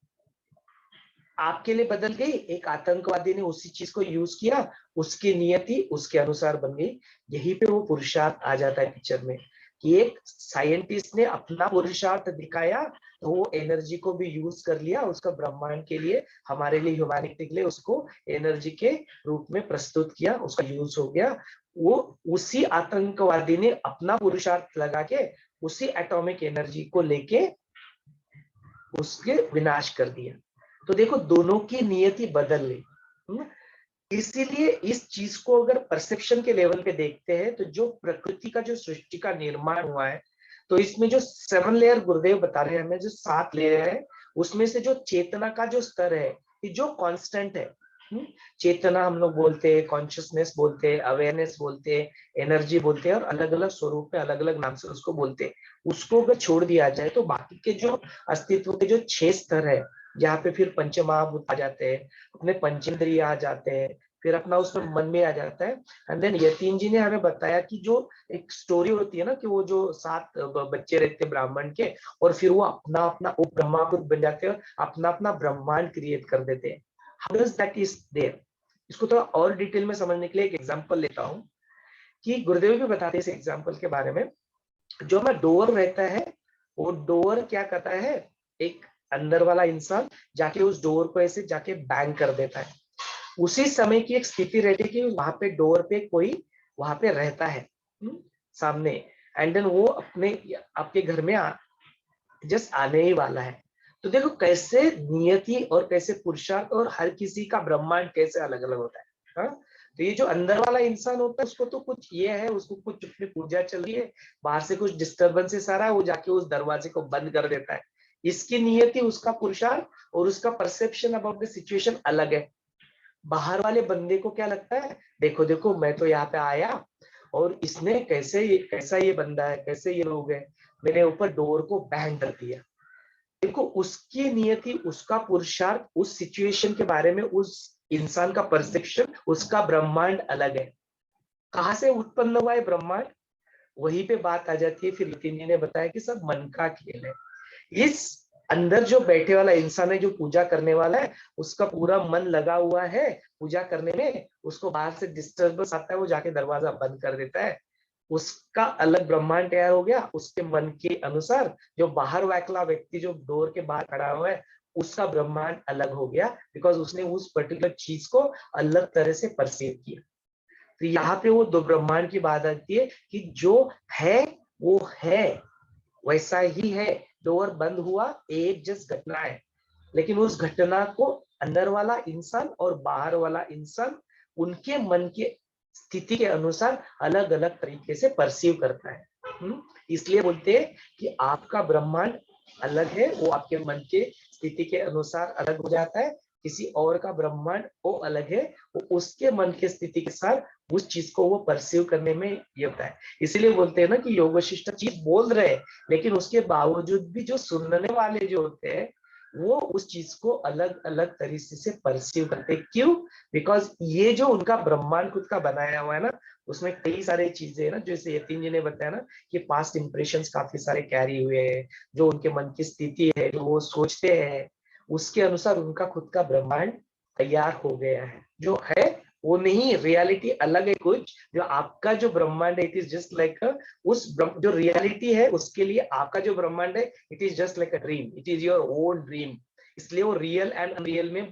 आपके लिए बदल गई। एक आतंकवादी ने उसी चीज को यूज किया, उसकी नियति उसके अनुसार बन गई। यही पे वो पुरुषार्थ आ जाता है पिक्चर में, कि एक साइंटिस्ट ने अपना पुरुषार्थ दिखाया, तो वो एनर्जी को भी यूज कर लिया, उसका ब्रह्मांड के लिए, हमारे लिए, ह्यूमैनिटी के लिए उसको एनर्जी के रूप में प्रस्तुत किया, उसका यूज हो गया। वो उसी आतंकवादी ने अपना पुरुषार्थ लगा के उसी एटॉमिक एनर्जी को लेके उसके विनाश कर दिया। तो देखो दोनों की नियति बदल गई। इसीलिए इस चीज को अगर परसेप्शन के लेवल पे देखते हैं, तो जो प्रकृति का जो सृष्टि का निर्माण हुआ है, तो इसमें जो 7 लेयर गुरुदेव बता रहे हैं हमें, जो 7 लेयर है, उसमें से जो चेतना का जो स्तर है, ये जो कांस्टेंट है, चेतना हम लोग बोलते हैं, कॉन्शियसनेस बोलते हैं, अवेयरनेस बोलते हैं, एनर्जी बोलते हैं, और अलग अलग स्वरूप में अलग अलग नाम से उसको बोलते हैं। उसको अगर छोड़ दिया जाए तो बाकी के जो अस्तित्व के जो 6 स्तर है, जहाँ पे फिर पंच महाभूत आ जाते हैं, अपने पंचेंद्रिय आ जाते हैं, फिर अपना उसमें मन में आ जाता है। एंड देन यतीन जी ने हमें बताया कि जो एक स्टोरी होती है ना, कि वो जो 7 बच्चे रहते हैं ब्राह्मण के, और फिर वो अपना अपना उप ब्रह्माभूत बन जाते हैं, अपना अपना ब्रह्मांड क्रिएट कर देते हैं। How does that is there? इसको थोड़ा और डिटेल में समझने के लिए एक एग्जांपल लेता हूँ कि गुरुदेव भी बताते हैं इस एग्जांपल के बारे में। जो हमारा डोर रहता है, वो डोर क्या करता है, एक अंदर वाला इंसान जाके उस डोर को ऐसे जाके बैंग कर देता है। उसी समय की एक स्थिति रहती है कि वहां पे डोर पे कोई वहां पे रहता है सामने, एंड देन वो अपने आपके घर में जस्ट आने ही वाला है। तो देखो कैसे नियति और कैसे पुरुषार्थ और हर किसी का ब्रह्मांड कैसे अलग अलग होता है। हाँ? तो ये जो अंदर वाला इंसान होता है उसको तो कुछ ये है, उसको कुछ अपनी पूजा चल रही है, बाहर से कुछ डिस्टर्बेंसेस आ रहा है, वो जाके उस दरवाजे को बंद कर देता है। इसकी नियति, उसका पुरुषार्थ और उसका परसेप्शन अबाउट द सिचुएशन अलग है। बाहर वाले बंदे को क्या लगता है, देखो देखो मैं तो यहाँ पे आया और इसने कैसा ये बंदा है, कैसे ये लोग हैं, मेरे ऊपर डोर को बैंग कर दिया। देखो उसकी नियति, उसका पुरुषार्थ, उस सिचुएशन के बारे में उस इंसान का परसेप्शन, उसका ब्रह्मांड अलग है। कहाँ से उत्पन्न हुआ है ब्रह्मांड, वहीं पे बात आ जाती है। फिर नितिन जी ने बताया कि सब मन का खेल है। इस अंदर जो बैठे वाला इंसान है, जो पूजा करने वाला है, उसका पूरा मन लगा हुआ है पूजा करने में। उसको बाहर से डिस्टर्बेंस आता है, वो जाके दरवाजा बंद कर देता है। उसका अलग ब्रह्मांड तैयार हो गया उसके मन के अनुसार। जो बाहर वैकला व्यक्ति जो डोर के बाहर खड़ा हुआ है, उसका ब्रह्मांड अलग हो गया, बिकॉज उसने उस पर्टिकुलर चीज को अलग तरह से परसीव किया। तो यहाँ पे वो दो ब्रह्मांड की बात आती है कि जो है वो है, वैसा ही है। डोर बंद हुआ एक जस्ट घटना है, लेकिन उस घटना को अंदर वाला इंसान और बाहर वाला इंसान उनके मन के स्थिति के अनुसार अलग अलग तरीके से परसीव करता है। इसलिए बोलते हैं कि आपका ब्रह्मांड अलग है, वो आपके मन के स्थिति के अनुसार अलग हो जाता है। किसी और का ब्रह्मांड वो अलग है, वो उसके मन के स्थिति के साथ उस चीज को वो परसीव करने में ये होता है। इसीलिए बोलते हैं ना कि योग वशिष्ठ चीज बोल रहे हैं, लेकिन उसके बावजूद भी जो सुनने वाले जो होते हैं वो उस चीज को अलग अलग तरीके से परसीव करते हैं। क्यों? बिकॉज ये जो उनका ब्रह्मांड खुद का बनाया हुआ है ना, उसमें कई सारे चीजें है ना, जैसे यतीन जी ने बताया ना कि पास्ट इंप्रेशंस काफी सारे कैरी हुए हैं, जो उनके मन की स्थिति है, जो वो सोचते हैं, उसके अनुसार उनका खुद का ब्रह्मांड तैयार हो गया है। जो है वो नहीं, रियलिटी अलग है कुछ। जो आपका जो ब्रह्मांड है, इट इज जस्ट लाइक जो रियलिटी है उसके लिए आपका जो ब्रह्मांड है, it is just like a dream, it is your own dream. इसलिए वो रियल एंड अनरियल में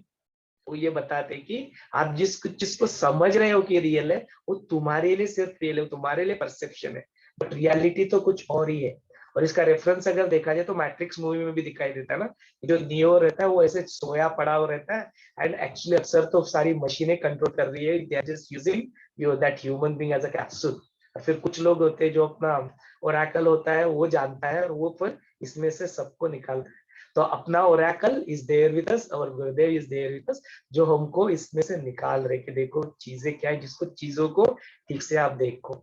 वो ये बताते कि आप जिस चीज को समझ रहे हो कि रियल है, वो तुम्हारे लिए सिर्फ रियल है, तुम्हारे लिए परसेप्शन है, बट रियलिटी तो कुछ और ही है। और इसका रेफरेंस अगर देखा जाए तो मैट्रिक्स मूवी में भी दिखाई देता है ना, जो नियो रहता है वो ऐसे सोया पड़ा हुआ रहता है, एंड एक्चुअली अक्सर तो सारी मशीनें कंट्रोल कर रही है, they are just using that human being as a capsule. और फिर कुछ लोग होते हैं जो अपना ओरेकल होता है वो जानता है, और वो फिर इसमें से सबको निकालता है। तो अपना oracle is there with us, और गुरुदेव इज देयर विद अस, जो हमको इसमें से निकाल रहे कि देखो चीजें क्या है, जिसको चीजों को ठीक से आप देखो।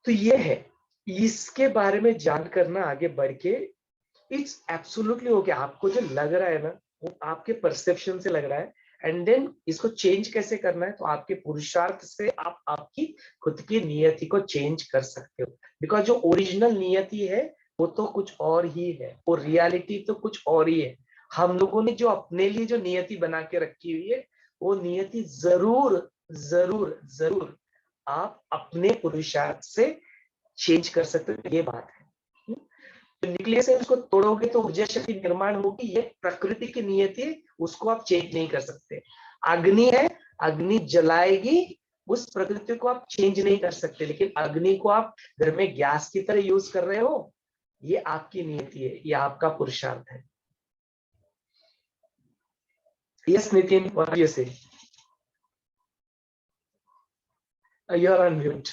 तो ये है, इसके बारे में जान करना आगे बढ़ के इट्स एब्सोल्युटली ओके। आपको जो लग रहा है ना वो आपके परसेप्शन से लग रहा है, एंड देन इसको चेंज कैसे करना है, तो आपके पुरुषार्थ से आप आपकी खुद की नियति को चेंज कर सकते हो। बिकॉज जो ओरिजिनल नियति है वो तो कुछ और ही है, वो रियलिटी तो कुछ और ही है। हम लोगों ने जो अपने लिए जो नियति बना के रखी हुई है, वो नियति जरूर जरूर जरूर आप अपने पुरुषार्थ से चेंज कर सकते हो, ये बात है। तो न्यूक्लियस है, उसको तोड़ोगे तो ऊर्जा शक्ति निर्माण होगी, ये प्रकृति की नियति है, उसको आप चेंज नहीं कर सकते। अग्नि है, अग्नि जलाएगी, उस प्रकृति को आप चेंज नहीं कर सकते, लेकिन अग्नि को आप घर में गैस की तरह यूज कर रहे हो, ये आपकी नियति है, ये आपका पुरुषार्थ है। Yes Nitin, what you say? You are on mute.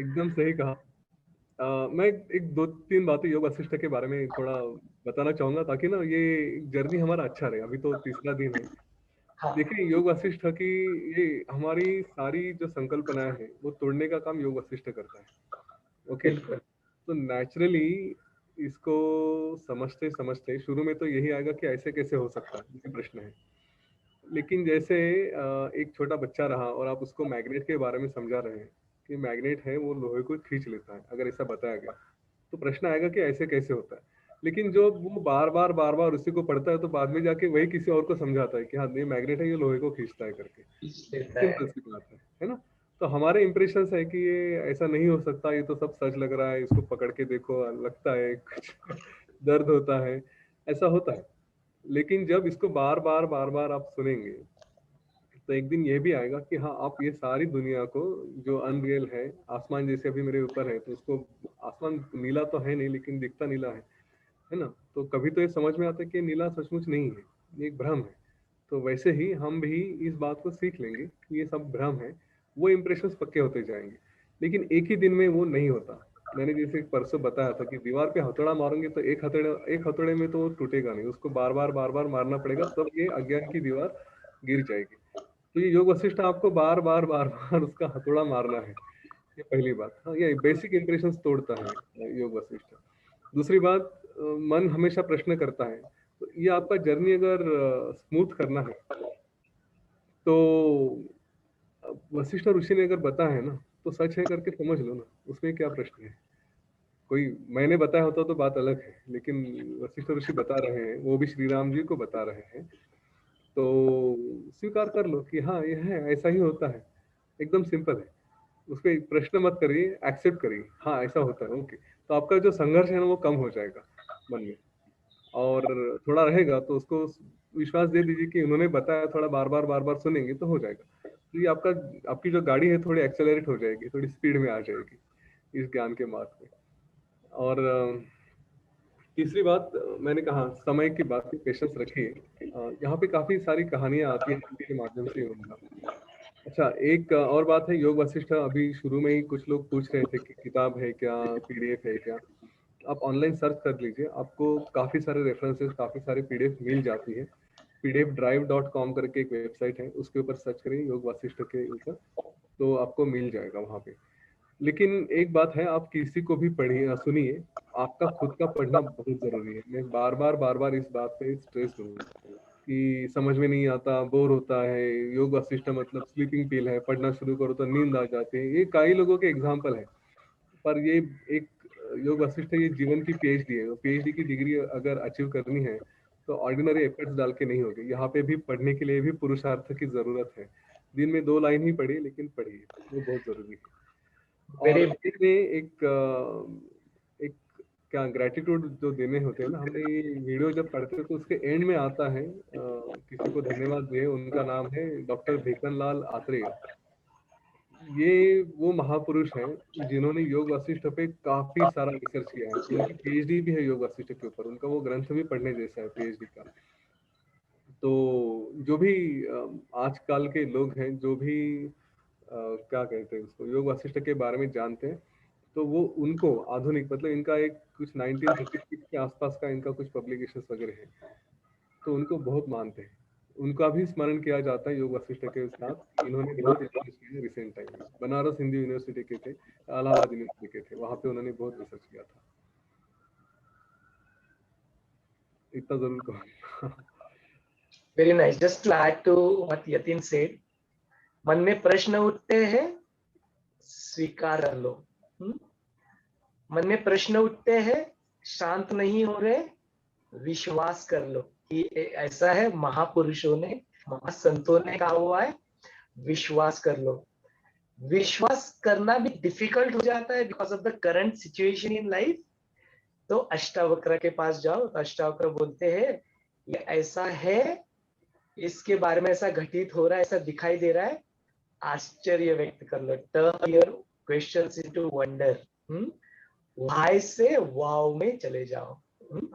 एकदम सही कहा। मैं एक दो तीन बातें योग वशिष्ठ के बारे में थोड़ा बताना चाहूंगा, ताकि ना ये जर्नी हमारा अच्छा रहे। अभी तो तीसरा दिन है। हाँ देखिए योग वशिष्ठ की ये हमारी सारी जो संकल्पनाएं हैं वो तोड़ने का काम योग वशिष्ठ करता है। ओके, बिल्कुल। तो नेचुरली इसको समझते समझते शुरू में तो यही आएगा कि ऐसे कैसे हो सकता है, ये प्रश्न है। लेकिन जैसे एक छोटा बच्चा रहा और आप उसको मैग्नेट के बारे में समझा रहे हैं कि मैग्नेट है वो लोहे को खींच लेता है, अगर ऐसा बताया गया तो प्रश्न आएगा कि ऐसे कैसे होता है। लेकिन जो वो बार बार उसी को पढ़ता है तो बाद में जाके वही किसी और को समझाता है कि हाँ ये मैग्नेट है, ये लोहे को खींचता है करके। खींच लेता सिंपल है। सी बात है ना। तो हमारे इंप्रेशन है कि ये ऐसा नहीं हो सकता, ये तो सब सच लग रहा है, इसको पकड़ के देखो लगता है कुछ दर्द होता है, ऐसा होता है। लेकिन जब इसको बार बार आप सुनेंगे तो एक दिन ये भी आएगा कि हाँ आप ये सारी दुनिया को जो अनरियल है, आसमान जैसे अभी मेरे ऊपर है तो उसको, आसमान नीला तो है नहीं लेकिन दिखता नीला है ना। तो कभी तो ये समझ में आता है कि नीला सचमुच नहीं है, ये एक भ्रम है। तो वैसे ही हम भी इस बात को सीख लेंगे कि ये सब भ्रम है, वो इम्प्रेशंस पक्के होते जाएंगे। लेकिन एक ही दिन में वो नहीं होता। मैंने जैसे परसों बताया था कि दीवार पे हथौड़ा मारेंगे तो एक हथौड़े में तो वो टूटेगा नहीं, उसको बार बार मारना पड़ेगा, तब ये अज्ञान की दीवार गिर जाएगी। तो ये योग वशिष्ठ आपको बार बार उसका हथौड़ा मारना है, ये पहली बात। हाँ, ये बेसिक इंप्रेशंस तोड़ता है योग वशिष्ठ। दूसरी बात, मन हमेशा प्रश्न करता है। तो ये आपका जर्नी अगर स्मूथ करना है तो वशिष्ठ ऋषि ने अगर बताया है ना तो सच है करके समझ लो ना, उसमें क्या प्रश्न है। कोई मैंने बताया होता तो बात अलग है, लेकिन वशिष्ठ ऋषि बता रहे हैं, वो भी श्री राम जी को बता रहे हैं, तो स्वीकार कर लो कि हाँ ये है, ऐसा ही होता है। एकदम सिंपल है, उस पर प्रश्न मत करिए, एक्सेप्ट करिए, हाँ ऐसा होता है, ओके। तो आपका जो संघर्ष है ना वो कम हो जाएगा मन में, और थोड़ा रहेगा तो उसको विश्वास दे दीजिए कि उन्होंने बताया, थोड़ा बार बार सुनेंगे तो हो जाएगा। तो ये आपकी जो गाड़ी है थोड़ी एक्सेलरेट हो जाएगी, थोड़ी स्पीड में आ जाएगी इस ज्ञान के मार्ग में। और तीसरी बात, मैंने कहा समय की बात की, पेशेंस रखिए। यहाँ पे काफी सारी कहानियां आती हैं हिंदी के माध्यम से उनका। अच्छा, एक और बात है, योग वशिष्ठ अभी शुरू में ही कुछ लोग पूछ रहे थे कि किताब है क्या, पीडीएफ है क्या। आप ऑनलाइन सर्च कर लीजिए, आपको काफी सारे रेफरेंसेस, काफी सारे पीडीएफ मिल जाती है। pdfdrive.com करके एक वेबसाइट है, उसके ऊपर सर्च करिए योग वशिष्ठ के ऊपर, तो आपको मिल जाएगा वहां पे। लेकिन एक बात है, आप किसी को भी पढ़िए, सुनिए, आपका खुद का पढ़ना बहुत जरूरी है। मैं बार बार इस बात पे स्ट्रेस दूंगा कि समझ में नहीं आता, बोर होता है, योग वशिष्ठ मतलब स्लीपिंग पिल है, पढ़ना शुरू करो तो नींद आ जाती है। ये कई लोगों के एग्जाम्पल है, पर ये एक योग वशिष्ठ ये जीवन की पीएचडी है। पीएचडी की डिग्री अगर अचीव करनी है तो ऑर्डिनरी एफर्ट्स डाल के नहीं होगी। यहाँ पे भी पढ़ने के लिए भी पुरुषार्थ की जरूरत है। दिन में 2 लाइन ही पढ़िए, लेकिन पढ़िए, वो बहुत जरूरी है। और मेरे इसमें एक क्या ग्रेटिट्यूड जो देने होते हैं ना, हमने ये वीडियो जब पढ़ते हैं तो उसके एंड में आता है किसी को धन्यवाद दिए। उनका नाम है डॉक्टर भिकन लाल आत्रेय। ये वो महापुरुष हैं जिन्होंने योग वशिष्ठ पे काफी सारा रिसर्च किया है। उनकी पीएचडी भी है योग वशिष्ठ के ऊपर, उनका वो ग्रंथ भी पढ़ने जैसा है पीएचडी का। तो जो भी आजकल के लोग हैं, जो भी क्या कहते हैं उसको, योग वशिष्ठ के बारे में जानते हैं, तो वो उनको आधुनिक मतलब इनका एक कुछ 1936 के आसपास का इनका कुछ पब्लिकेशंस वगैरह है, तो उनको बहुत मानते हैं। उनका भी स्मरण किया जाता है योग वशिष्ठ के साथ। इन्होंने बहुत रिसर्च किया रिसेंट टाइम में, बनारस हिंदू यूनिवर्सिटी के थे, इलाहाबाद यूनिवर्सिटी के थे, वहां पे उन्होंने बहुत रिसर्च किया था। इतना जरूर कहूँ। Very nice, just to add to what Yatin said, मन में प्रश्न उठते हैं, स्वीकार कर लो। मन में प्रश्न उठते हैं, शांत नहीं हो रहे, विश्वास कर लो कि ऐसा है, महापुरुषों ने, महासंतों ने कहा हुआ है, विश्वास कर लो। विश्वास करना भी डिफिकल्ट हो जाता है because of the current situation in life. तो अष्टावक्र के पास जाओ, तो अष्टावक्र बोलते हैं ये ऐसा है, इसके बारे में ऐसा घटित हो रहा है, ऐसा दिखाई दे रहा है, आश्चर्य व्यक्त कर लो। Turn your questions into wonder. Why से वाव में चले जाओ।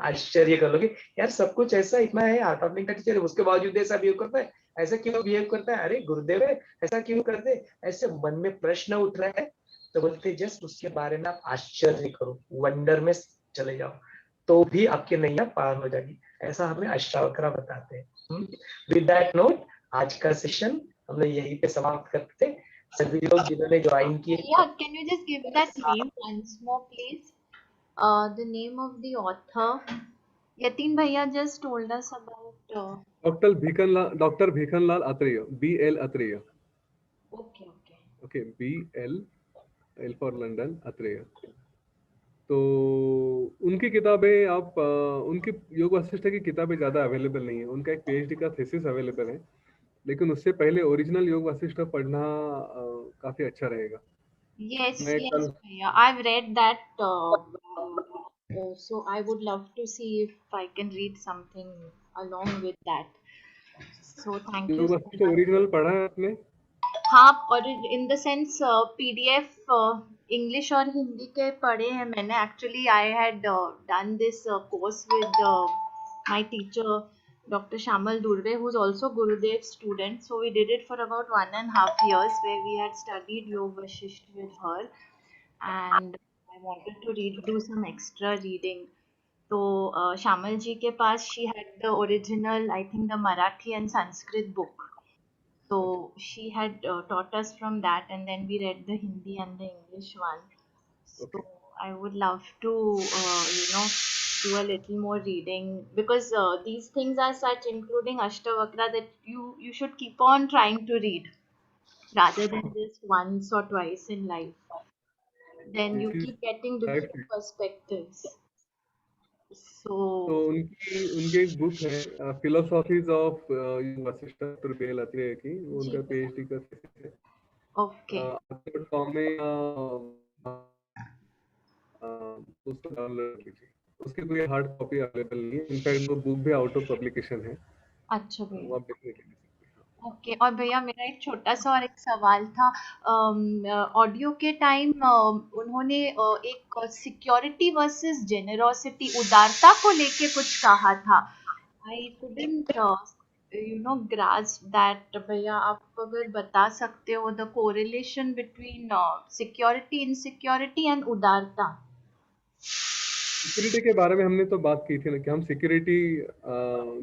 आश्चर्य कर लोगे, यार सब कुछ ऐसा इतना है, आर्ट ऑफ लिविंग का टीचर है, उसके बावजूद ऐसा बिहेव करता है, ऐसा क्यों बिहेव करता है, अरे गुरुदेव है ऐसा क्यों करते, ऐसे मन में प्रश्न उठ रहा है, तो बोलते जस्ट उसके बारे में आप आश्चर्य करो, वंडर में चले जाओ, तो भी आपकी नैया पार हो जाएगी। ऐसा हमें अष्टावक्र बताते हैं। विद दैट नोट, आज का सेशन हम लोग यहीं पे समाप्त करते हैं। सभी लोग जिन्होंने ज्वाइन किए, Yeah, can you just give that name once more, please? The name of the author. Yatin Bhaiya just told us about. Doctor Bhikanlal Atreya, BL Atreya. Okay, okay. Okay, BL, L for London, Atreya. तो उनकी किताबें आप उनकी योग वशिष्ठ की किताबें ज़्यादा अवेलेबल नहीं है। उनका एक पीएचडी का थीसिस अवेलेबल है, लेकिन उससे पहले ओरिजिनल योग वशिष्ठ पढ़ना काफ़ी अच्छा रहेगा। Yes, मैं yes, कल Bhaiya. I've read that. So I would love to see if I can read something along with that. So thank you योग so वशिष्ठ much. ओरिजिनल पढ़ा है आपने? हाँ, और in the sense PDF English और हिंदी के पढ़े हैं मैंने. Actually I had done this course with my teacher Dr. Shamal Durve, who's also Gurudev's student. So we did it for about 1.5 years, where we had studied Yoga Vashisht with her, and I wanted to do some extra reading. So Shamal ji ke paas she had the original, I think the Marathi and Sanskrit book. So she had taught us from that, and then we read the Hindi and the English one. So Okay. I would love to, do a little more reading, because these things are such, including Ashtavakra, that you should keep on trying to read rather than just once or twice in life. Then you This is keep getting right. different perspectives. तो So उनकी एक बुक है philosophies of Vashishtha B L Atreya की, वो जी उनका पीएचडी का थीसिस है। okay. फॉर्म में उसको डाउनलोड कीजिए। उसकी कोई हार्ड कॉपी अवेलेबल नहीं है, इनफैक्ट वो बुक भी आउट ऑफ पब्लिकेशन है, अच्छा वो भैया. आप देखने के लिए सकते हैं। ओके. और भैया मेरा एक छोटा सा और एक सवाल था. ऑडियो के टाइम उन्होंने एक सिक्योरिटी वर्सेस जेनरोसिटी, उदारता को लेके कुछ कहा था. I couldn't grasp that. भैया आप अगर बता सकते हो the correlation between security, insecurity and उदारता. सिक्योरिटी के बारे में हमने तो बात की थी ना, कि हम सिक्योरिटी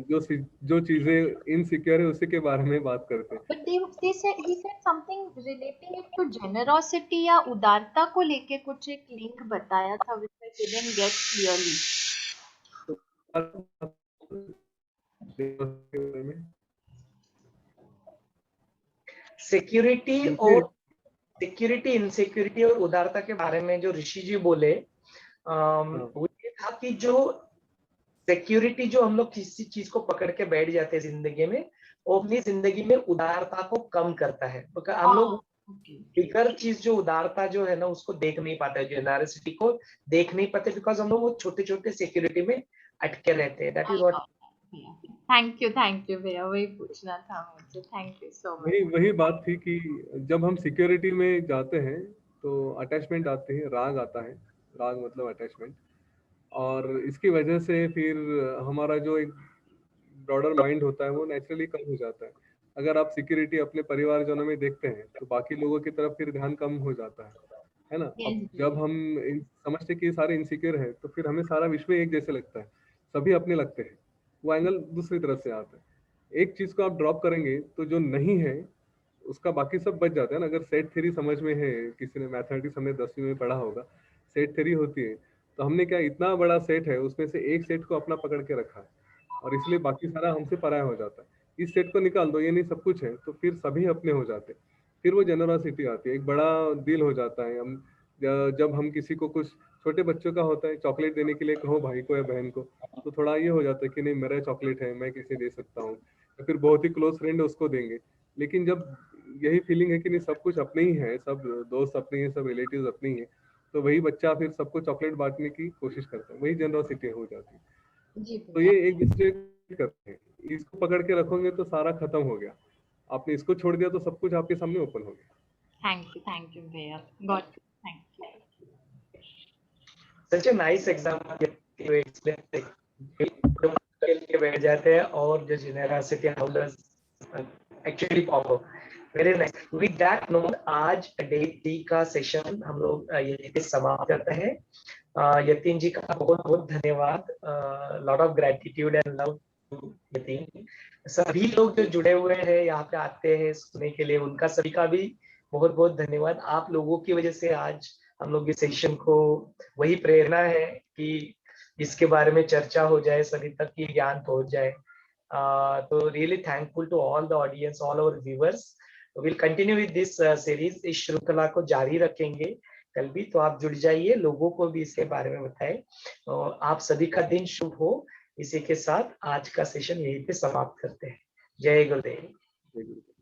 जो चीजें इनसिक्योर है उसी के बारे में बात करते हैं। But he said something relating it to generosity या उदारता को लेके कुछ एक लिंक बताया था, which I didn't get clearly. Security और सिक्योरिटी, इनसिक्योरिटी और उदारता के बारे में जो ऋषि जी बोले, वो ये था कि जो सिक्योरिटी, जो हम लोग किसी चीज को पकड़ के बैठ जाते हैं जिंदगी में, वो अपनी जिंदगी में उदारता को कम करता है. तो हम लोग बिगर चीज, जो उदारता जो है ना, उसको देख नहीं पाते, जेनरसिटी को देख नहीं पाते, बिकॉज हम लोग वो छोटे छोटे सिक्योरिटी में अटके रहते हैं. That is what. Thank you भैया, वही पूछना था मुझे. Thank you so much. वही बात थी कि जब हम सिक्योरिटी में जाते हैं तो अटैचमेंट आती है, राग आता है, राग मतलब अटैचमेंट, और इसकी वजह से फिर हमारा जो एक ब्रॉडर माइंड होता है वो नेचुरली कम हो जाता है. अगर आप सिक्योरिटी अपने परिवारजनों में देखते हैं तो बाकी लोगों की तरफ फिर ध्यान कम हो जाता है ना. अब जब हम समझते कि सारे इनसिक्योर है तो फिर हमें सारा विश्व एक जैसे लगता है, सभी अपने लगते हैं, वो एंगल दूसरी तरफ से आता है. एक चीज को आप ड्रॉप करेंगे तो जो नहीं है उसका बाकी सब बच जाता है ना. अगर सेट थ्योरी समझ में है, किसी ने मैथमेटिक्स हमने 10वीं में पढ़ा होगा, सेट थ्योरी होती है, तो हमने क्या, इतना बड़ा सेट है उसमें से एक सेट को अपना पकड़ के रखा है, और इसलिए बाकी सारा हमसे पराया हो जाता है. इस सेट को निकाल दो, ये नहीं सब कुछ है, तो फिर सभी अपने हो जाते हैं. फिर वो जेनरोसिटी आती है, एक बड़ा दिल हो जाता है. हम जब हम किसी को, कुछ छोटे बच्चों का होता है, चॉकलेट देने के लिए कहो भाई को या बहन को, तो थोड़ा ये हो जाता है कि नहीं मेरा चॉकलेट है, मैं किसे दे सकता हूँ, या फिर बहुत ही क्लोज फ्रेंड है उसको देंगे. लेकिन जब यही फीलिंग है कि नहीं सब कुछ अपने ही है, सब दोस्त अपने ही है, सब रिलेटिव्स अपने ही है, तो वही बच्चा फिर सबको चॉकलेट बांटने की कोशिश करता है, वही जेनरोसिटी हो जाती है. तो ये एक दूसरे करते हैं, इसको पकड़ के रखोगे तो सारा खत्म हो गया, आपने इसको छोड़ दिया तो सब कुछ आपके सामने ओपन हो गया. थैंक यू भैया. Got. Thank you. Such a nice example you explain. खेल के बैठ जाते हैं और जो generosity how does actually pop. Very nice. With that note, आज डे 3 का सेशन हम लोग यहीं पे समाप्त करते हैं. यतीन जी का बहुत बहुत धन्यवाद. Lot of gratitude and love to Yatin. सभी लोग जो जुड़े हुए हैं यहाँ पे आते हैं सुनने के लिए, उनका सभी का भी बहुत बहुत धन्यवाद. आप लोगों की वजह से आज हम लोग इस सेशन को, वही प्रेरणा है कि इसके बारे में चर्चा हो जाए, सभी तक ये ज्ञान पहुंच जाए. तो really thankful to all the audience, all our viewers. Will continue with this series. इस श्रृंखला को जारी रखेंगे. कल भी, तो आप जुड़ जाइए, लोगों को भी इसके बारे में बताएं। और आप सभी का दिन शुभ हो। इसी के साथ आज का सेशन यहीं पे समाप्त करते हैं। जय गुरुदेव। जय गुरुदेव।